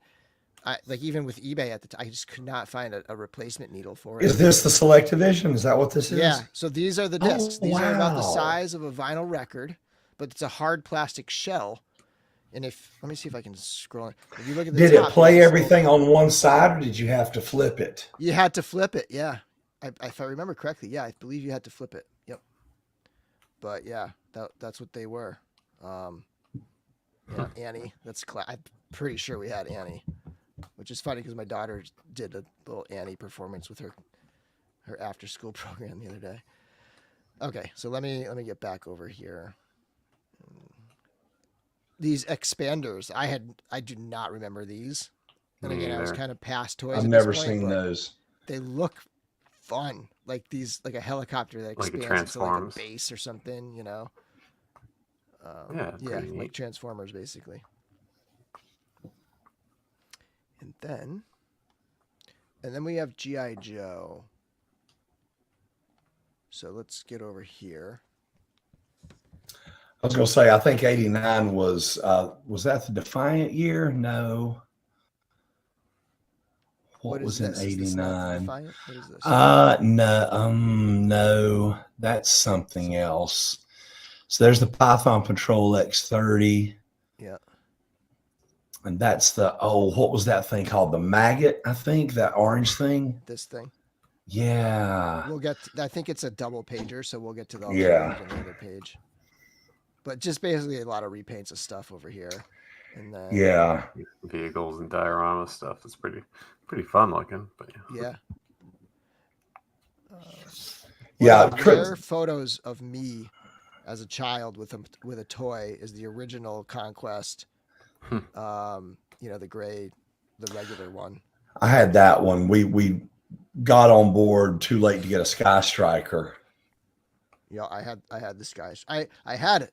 Even with eBay at the time, I just could not find a replacement needle for it. Is this the Selectavision? Is that what this is? Yeah. So these are the discs. Oh, These are about the wow. size of a vinyl record, but it's a hard plastic shell. And let me see if I can scroll. If you look at the Did top, it play there's this everything on one side, or did you have to flip it? You had to flip it. Yeah. If I remember correctly, yeah, I believe you had to flip it. Yep. But yeah, that's what they were. Yeah, Annie. I'm pretty sure we had Annie, which is funny because my daughter did a little Annie performance with her after school program the other day. Okay, so let me get back over here. These expanders, I do not remember these. And Me again, I was either. kind of past toys. I've at never this point, seen but those. They look fun, like a helicopter that Like it expands into like a transforms. base or something, you know. Yeah, Yeah, pretty like neat. Transformers, basically. And then we have G.I. Joe. So let's get over here. I was going to say, I think 89 was that the Defiant year? No. What was in this? Is this not the 89? Defiant? What is this? No, that's something else. So there's the Python Patrol X30. Yeah. And that's what was that thing called? The maggot, I think, that orange thing. This thing. Yeah. We'll get. I think it's a double pager, so we'll get to all the Yeah. figures on the other page. But just basically a lot of repaints of stuff over here, and then Yeah. Vehicles and diorama stuff. It's pretty fun looking. But yeah. Yeah. The rare photos of me as a child with a toy is the original Conquest. The gray, the regular one. I had that one. We got on board too late to get a Sky Striker. Yeah, I had this guy. I had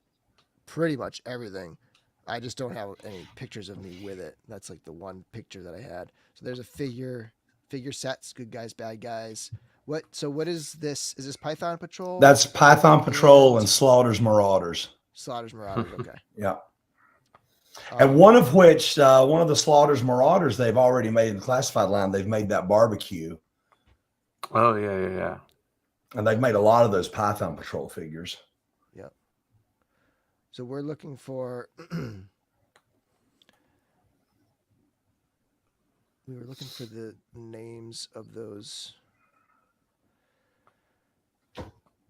pretty much everything. I just don't have any pictures of me with it. That's like the one picture that I had. So there's a figure sets, good guys, bad guys. What is this? Is this Python Patrol? That's Python Patrol and Slaughter's Marauders. Slaughter's Marauders, okay. Yeah. And one of the Slaughter's Marauders they've already made in the classified line. They've made that barbecue. Oh, yeah. And they've made a lot of those Python Patrol figures. Yep. So we're looking for we were looking for the names of those.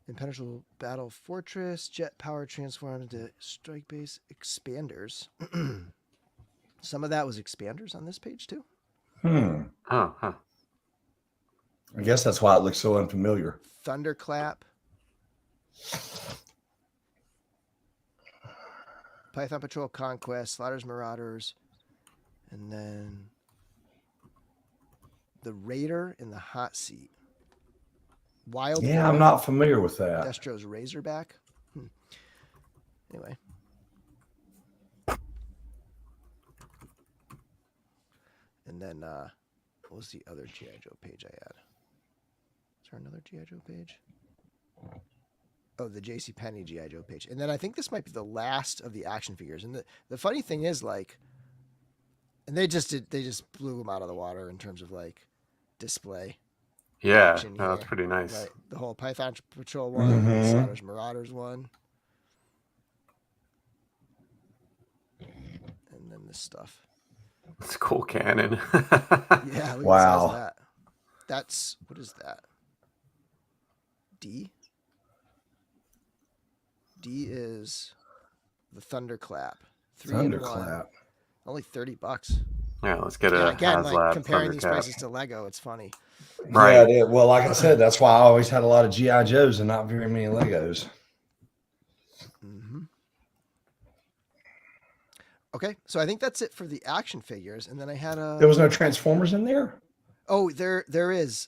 Impenetrable Battle Fortress, Jet Power Transformed into Strike Base Expanders. Some of that was expanders on this page too. Oh, huh. I guess that's why it looks so unfamiliar. Thunderclap. Python Patrol Conquest, Slaughter's Marauders, and then the Raider in the hot seat. Wild. Yeah, I'm not familiar with that. Destro's Razorback. Anyway. And then, what was the other G.I. Joe page I had? Is there another G.I. Joe page? Oh, the JCPenney G.I. Joe page. And then I think this might be the last of the action figures. And the funny thing is, like, and they just blew them out of the water in terms of, like, display. Yeah, that's pretty nice. Right. The whole Python Patrol one, the Slaughter's Marauders one. And then this stuff. It's a cool cannon. Yeah, look wow. at that. That's, what is that? D? D is the Thunderclap. Thunderclap. Only $30. Yeah, let's get a again, HasLab like comparing these Thundercap. prices to Lego, it's funny. Right. Yeah, it is. Well, like I said, that's why I always had a lot of G.I. Joes and not very many Legos. Mm-hmm. Okay, so I think that's it for the action figures, and then I had a. There was no Transformers in there? Oh, there is.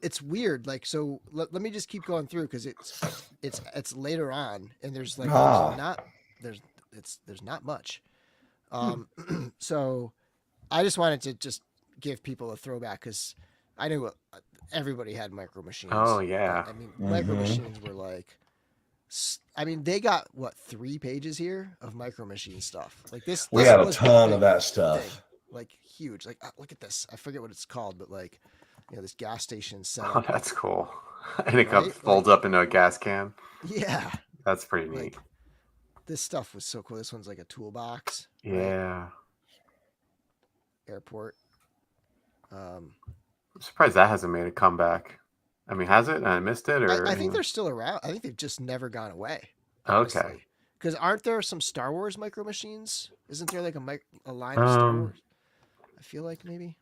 It's weird. Like, so let me just keep going through because it's later on, and there's like there's not much. So I just wanted to just give people a throwback because I knew everybody had Micro Machines. Oh yeah. I mean, Micro Machines were like, I mean, they got what 3 pages here of Micro Machine stuff. Like this. We had a ton of that stuff. Thing. Like huge. Like look at this. I forget what it's called, but like, this gas station setup. Oh, that's cool. And it folds up into a gas can. Yeah. That's pretty neat. Like, this stuff was so cool. This one's like a toolbox. Yeah. Right? Airport. I'm surprised that hasn't made a comeback. I mean, has it? I missed it, or I think they're still around. I think they've just never gone away. Honestly. Okay. Because aren't there some Star Wars Micro Machines? Isn't there like a line of Star Wars? I feel like maybe.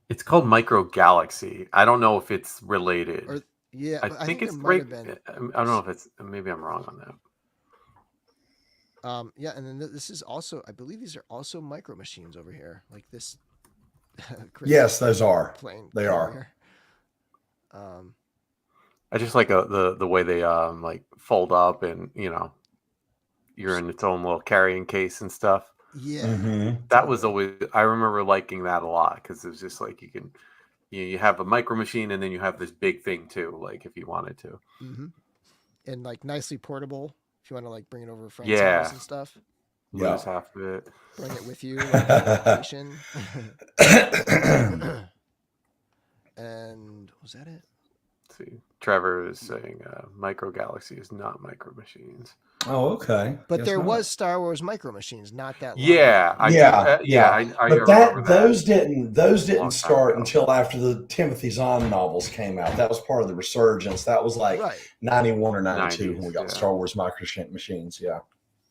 It's called Micro Galaxy. I don't know if it's related. Or, yeah, I think it's great. I don't know if it's. Maybe I'm wrong on that. Yeah, and then this is also. I believe these are also Micro Machines over here, like this. Yes, those are. They are. I just like the way they like fold up, and you're in its own little carrying case and stuff. Yeah, that was always. I remember liking that a lot because it was just like you have a Micro Machine, and then you have this big thing too, like if you wanted to. And like nicely portable if you want to like bring it over a friend's house and stuff. Lose half of it. Bring it with you like, on vacation. And was that it? Let's see, Trevor is saying Micro Galaxy is not Micro Machines. Oh, okay. But Guess there not. was Star Wars Micro Machines not that long Yeah, ago. I do. Yeah, Yeah, yeah. I But remember that. those didn't Long time start ago. until after the Timothy Zahn novels came out. That was part of the resurgence. That was like Right. 91 or 92 when 90s, we got yeah. Star Wars Micro Machines. Yeah.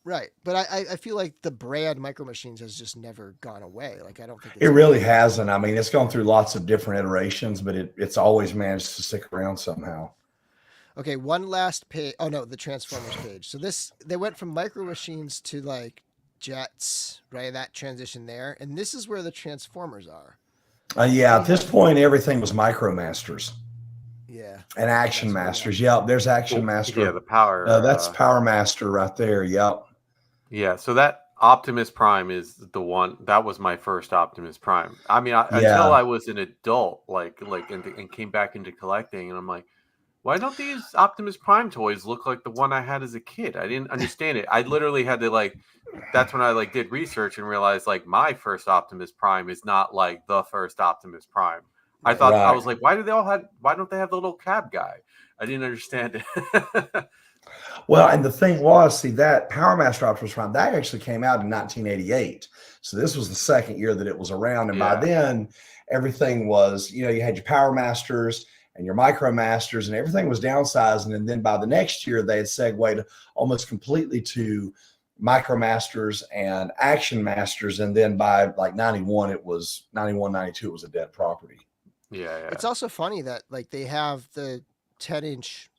Right. But I feel like the brand Micro Machines has just never gone away. Like, I don't think It really hasn't. I mean, it's gone through lots of different iterations, but it's always managed to stick around somehow. Okay, one last page. Oh no, the Transformers page. So they went from Micro Machines to like jets, right? That transition there, and this is where the Transformers are. Yeah, at this point, everything was MicroMasters Yeah. and Action Masters. Yep, there's Action Master. Yeah, the Power. That's Power Master right there. Yep. Yeah, so that Optimus Prime is the one that was my first Optimus Prime. I mean, Yeah. until I was an adult, and came back into collecting, and I'm like, why don't these Optimus Prime toys look like the one I had as a kid? I didn't understand it. I literally had to like. That's when I like did research and realized like my first Optimus Prime is not like the first Optimus Prime. I thought I was like, why don't they have the little cab guy? I didn't understand it. Well, and the thing was, see, that Power Master Optimus Prime, that actually came out in 1988. So this was the second year that it was around. And by then, everything was, you had your Power Masters and your Micro Masters, and everything was downsizing. And then by the next year, they had segued almost completely to Micro Masters and Action Masters. And then by like 91, 92, it was a dead property. Yeah. It's also funny that like they have the 10-inch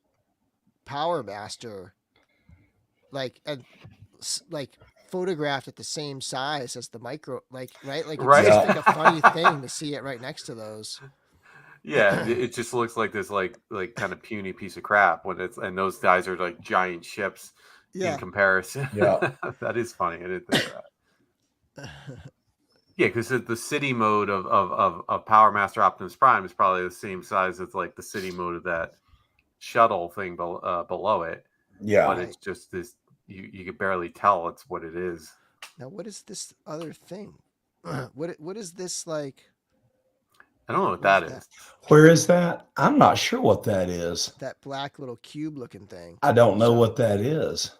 Power Master like photographed at the same size as the Micro, like, right? Like, it's just like a funny thing to see it right next to those. Yeah, it just looks like this like kind of puny piece of crap and those guys are like giant ships in comparison. Yeah. That is funny. I didn't think that. Yeah, because the city mode of Power Master Optimus Prime is probably the same size as like the city mode of that shuttle thing below it. Yeah, but it's just this. You can barely tell it's what it is. Now, what is this other thing? What is this like? I don't know what that is. Where is that? I'm not sure what that is. That black little cube looking thing. I don't know what that is.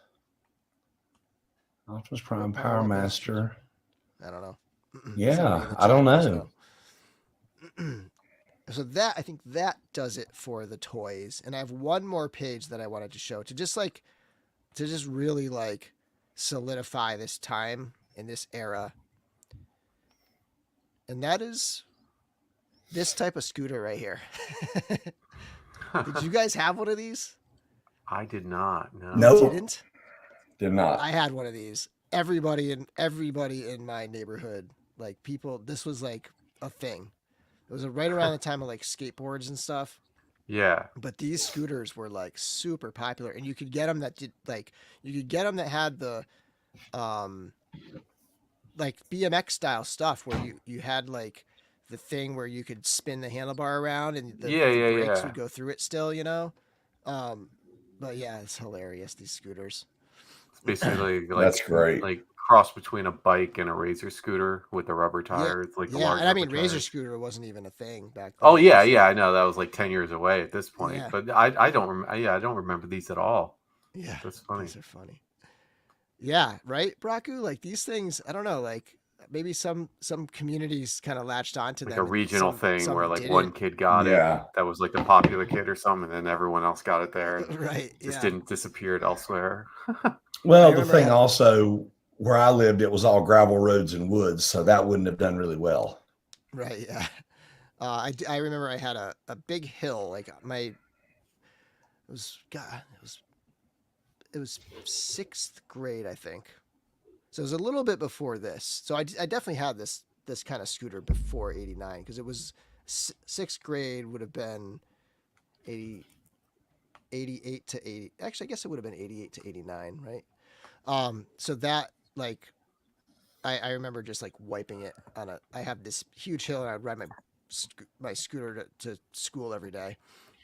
Optimus Prime Power Master. I don't know. Yeah, I don't know. So I think that does it for the toys. And I have one more page that I wanted to show to just really like solidify this time in this era. And that is this type of scooter right here. Did you guys have one of these? I did not. No. You didn't? Did not. I had one of these. Everybody in my neighborhood, like people, this was like a thing. It was right around the time of like skateboards and stuff. Yeah. But these scooters were like super popular, and you could get them that had the like BMX style stuff where you had like the thing where you could spin the handlebar around and the brakes would go through it still, but yeah, it's hilarious, these scooters. It's basically like that's great. Like cross between a bike and a razor scooter with the rubber tire. It's like and I mean, razor scooter wasn't even a thing back then. Oh yeah, I know that was like 10 years away at this point. Yeah. But I don't remember these at all. Yeah, that's funny. These are funny. Yeah, right, Braku. Like these things, I don't know. Like maybe some communities kind of latched onto like them. A regional thing where like didn't. one kid got it. That was like the popular kid or something, and then everyone else got it there. Right. Just didn't disappear elsewhere. Well, the thing also where I lived, it was all gravel roads and woods, so that wouldn't have done really well. Right. Yeah. I remember I had a big hill. Like it was 6th grade, I think. So it was a little bit before this. So I definitely had this kind of scooter before 89, because it was 6th grade would have been 88 to 80. Actually, I guess it would have been 88 to 89, right? So that like I remember just like wiping it on I have this huge hill and I'd ride my scooter to school every day.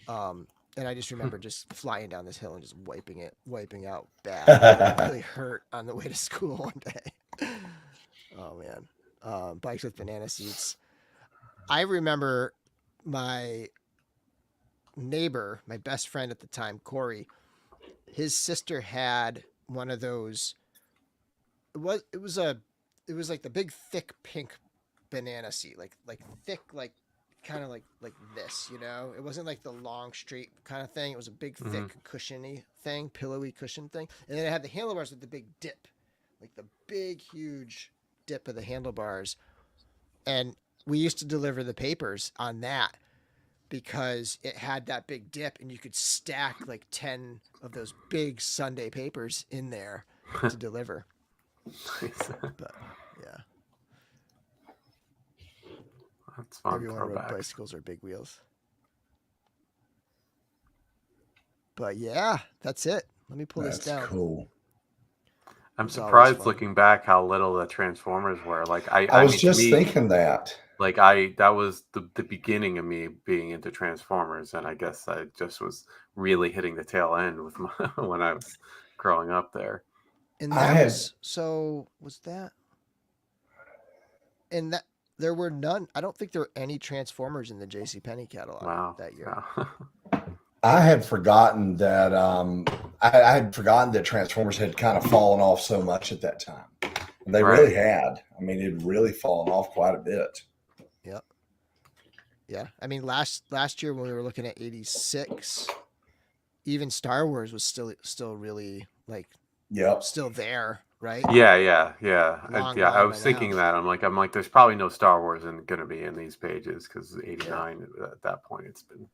And I just remember just flying down this hill and just wiping out bad. It really hurt on the way to school one day. Oh man. Bikes with banana seats. I remember my neighbor, my best friend at the time, Corey, his sister had one of those. It was like the big thick pink banana seat, like thick, like kind of like this, you know. It wasn't like the long straight kind of thing. It was a big Mhm. thick cushiony thing, pillowy cushion thing, and then it had the handlebars with the big dip, like the big huge dip of the handlebars. And we used to deliver the papers on that because it had that big dip and you could stack like 10 of those big Sunday papers in there to deliver. But yeah, That's fun. everyone rode Throwbacks. bicycles or big wheels. But yeah, that's it. Let me pull this That's down. cool. I'm It's always surprised fun. looking back how little the Transformers were. Like I was mean, to just me, thinking that. like that was the beginning of me being into Transformers, and I guess I just was really hitting the tail end with when I was growing up there. And I that had was that? And that there were none. I don't think there were any Transformers in the JCPenney catalog Wow. that year. Wow. I had forgotten that I had forgotten that Transformers had kind of fallen off so much at that time. And they Right. really had. I mean, it had really fallen off quite a bit. Yep. Yeah. I mean, last year when we were looking at 86, even Star Wars was still really like Yep. still there, right? Yeah. Long I gone was by thinking now. that. I'm like, there's probably no Star Wars going to be in these pages because 89 at that point it's been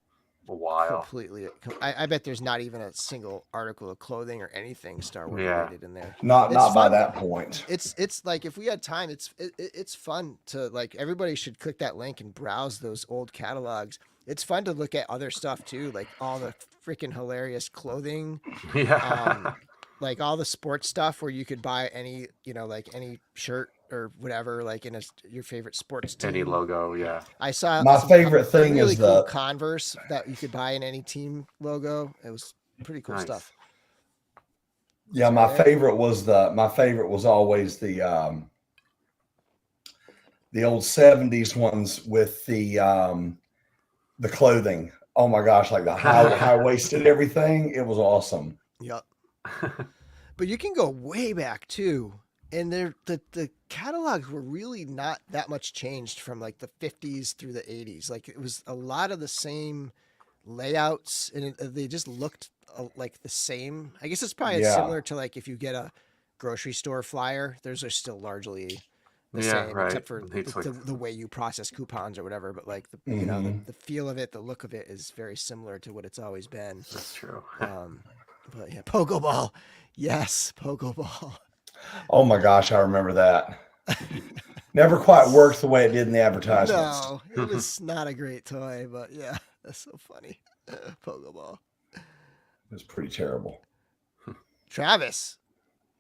a while. Completely. I bet there's not even a single article of clothing or anything Star Wars Yeah. related in there. Not It's by fun. that point. It's like if we had time, it's fun to like everybody should click that link and browse those old catalogs. It's fun to look at other stuff too, like all the freaking hilarious clothing, Yeah. like all the sports stuff where you could buy any, you know, like any shirt or whatever, like in your favorite sports team. Any logo, yeah. I saw My some favorite thing really is cool the Converse that you could buy in any team logo. It was pretty cool Nice. stuff. yeah. So My there. favorite was always the old 70s ones with the clothing. Oh my gosh, like the high waisted everything. It was awesome. Yep. But you can go way back too. And the catalogs were really not that much changed from like the 50s through the 80s. Like it was a lot of the same layouts and they just looked like the same. I guess it's probably Yeah. similar to like if you get a grocery store flyer, those are still largely the Yeah, same right. except for It's like- the way you process coupons or whatever. But like the you Mm-hmm. know the feel of it, the look of it is very similar to what it's always been. That's true. But yeah, Pogo Ball. Yes, Pogo Ball. Oh my gosh, I remember that. Never quite worked the way it did in the advertisements. No, it was not a great toy, but yeah, that's so funny. Pogo Ball. It was pretty terrible. Travis,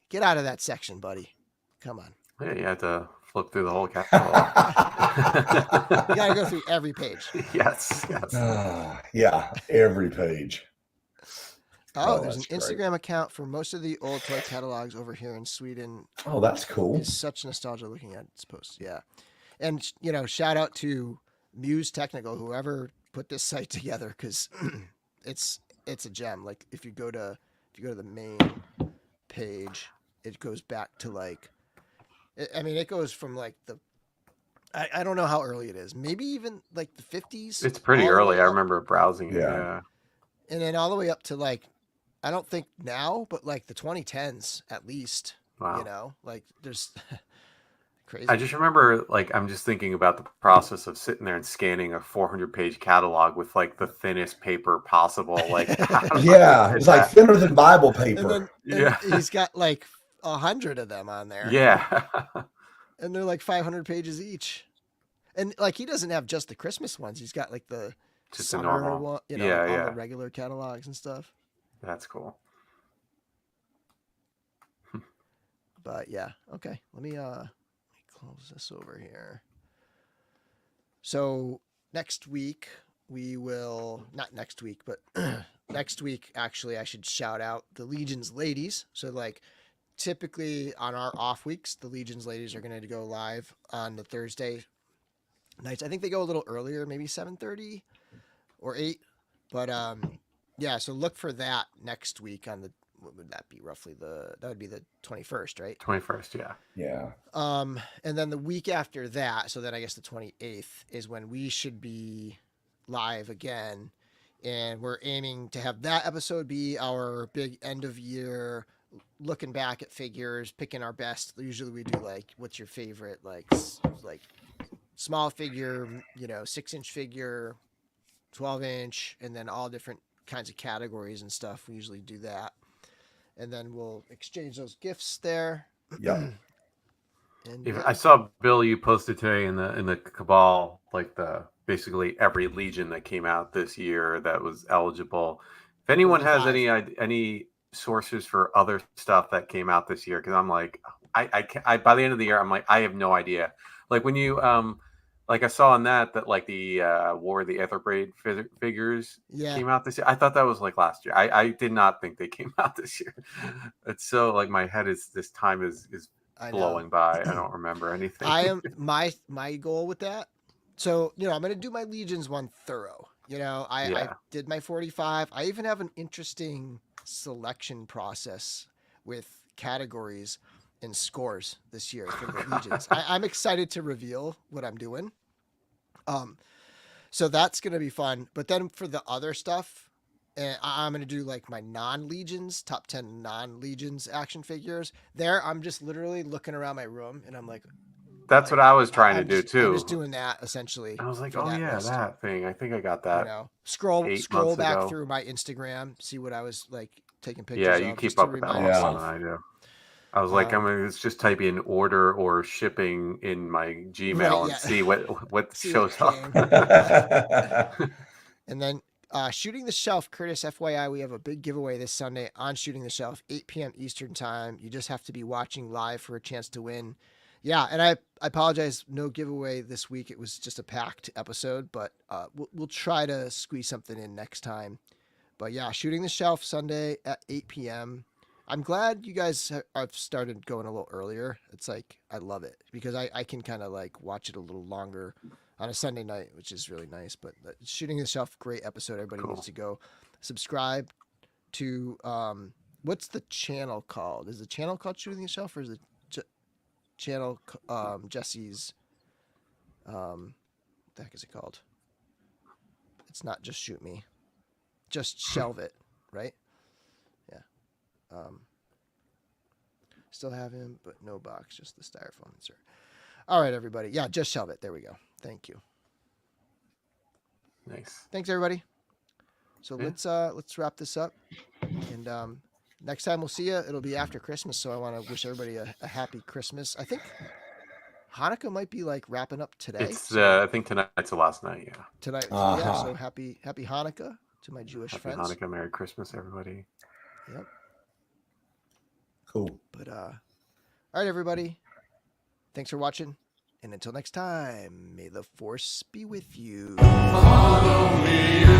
get out of that section, buddy. Come on. Yeah, you had to flip through the whole catalog. You got to go through every page. Yes. Yeah, every page. Oh, Oh, there's an that's great. Instagram account for most of the old toy catalogs over here in Sweden. Oh, that's cool. It's such nostalgia looking at its posts. Yeah. And, you know, shout out to Muse Technical, whoever put this site together, because it's a gem. Like if you go to the main page, it goes back to like, I mean, it goes from like I don't know how early it is. Maybe even like the 50s. It's pretty all the early. way I up- remember browsing it. Yeah. Yeah. And then all the way up to like, I don't think now, but like the 2010s at least. Wow. You know, like there's crazy. I just remember, like, I'm just thinking about the process of sitting there and scanning a 400-page catalog with like the thinnest paper possible. Like, Yeah, it's like thinner than Bible and paper. then Yeah. he's got like 100 of them on there. Yeah. And they're like 500 pages each. And like he doesn't have just the Christmas ones. He's got like the Just the summer normal. one, you know, Yeah, all yeah. the regular catalogs and stuff. That's cool. But yeah, okay. Let me close this over here. So next week we will not next week, but next week actually I should shout out the Legion's ladies. So like typically on our off weeks, the Legion's ladies are going to go live on the Thursday nights. I think they go a little earlier, maybe 7:30 or 8. But yeah, so look for that next week on the, what would that be, roughly that would be the 21st, right? 21st, yeah. Yeah. And then the week after that, so then I guess the 28th is when we should be live again, and we're aiming to have that episode be our big end of year looking back at figures, picking our best. Usually we do like, what's your favorite, like small figure, 6-inch figure, 12-inch, and then all different kinds of categories and stuff. We usually do that, and then we'll exchange those gifts there. Yep. And Even, yeah. I saw Bill, you posted today in the Cabal, like the basically every Legion that came out this year that was eligible. If anyone has 45. any sources for other stuff that came out this year, because I'm like, I by the end of the year, I'm like, I have no idea. Like when you like I saw on that like the War of the Etherbraid figures Yeah. came out this year. I thought that was like last year. I did not think they came out this year. It's so like my head is, this time is I know. blowing by. I don't remember anything. I am my goal with that. So, I'm going to do my Legions one thorough. I Yeah. did my 45. I even have an interesting selection process with categories and scores this year for the Legions. I'm excited to reveal what I'm doing. So that's going to be fun. But then for the other stuff, I'm going to do like my non-Legions, top 10 non-Legions action figures. There, I'm just literally looking around my room and I'm like, That's what I was trying to do too. I'm just doing that essentially. I was like, for oh that yeah, list. that thing. I think I got that. Scroll 8 back months ago. through my Instagram, see what I was like taking pictures Yeah, of. you just keep to up with that remind more Yeah. than I do. I was like, I'm gonna just type in order or shipping in my Gmail and see what See shows what up. And then Shooting the Shelf, Curtis, FYI, we have a big giveaway this Sunday on Shooting the Shelf, 8 p.m. Eastern time. You just have to be watching live for a chance to win. Yeah, and I apologize, no giveaway this week. It was just a packed episode, but we'll try to squeeze something in next time. But yeah, Shooting the Shelf Sunday at 8 p.m. I'm glad you guys have started going a little earlier. It's like, I love it because I can kind of like watch it a little longer on a Sunday night, which is really nice. But Shooting the Shelf, great episode. Everybody Cool. needs to go subscribe to, what's the channel called? Is the channel called Shooting the Shelf, or is the channel Jesse's, what the heck is it called? It's not Just Shoot Me. Just Shelve It, right? Yeah. Still have him, but no box, just the styrofoam insert. All right, everybody. Yeah, Just Shelve It. There we go. Thank you. Nice. Thanks, everybody. So Yeah. let's wrap this up, and next time we'll see you, it'll be after Christmas. So I want to wish everybody a happy Christmas. I think Hanukkah might be like wrapping up today. It's I think tonight's the last night. Yeah. Tonight. Yeah. So happy Hanukkah to my Jewish Happy friends. Hanukkah, Merry Christmas, everybody. Yep. Cool. But all right, everybody. Thanks for watching, and until next time, may the force be with you. Follow me.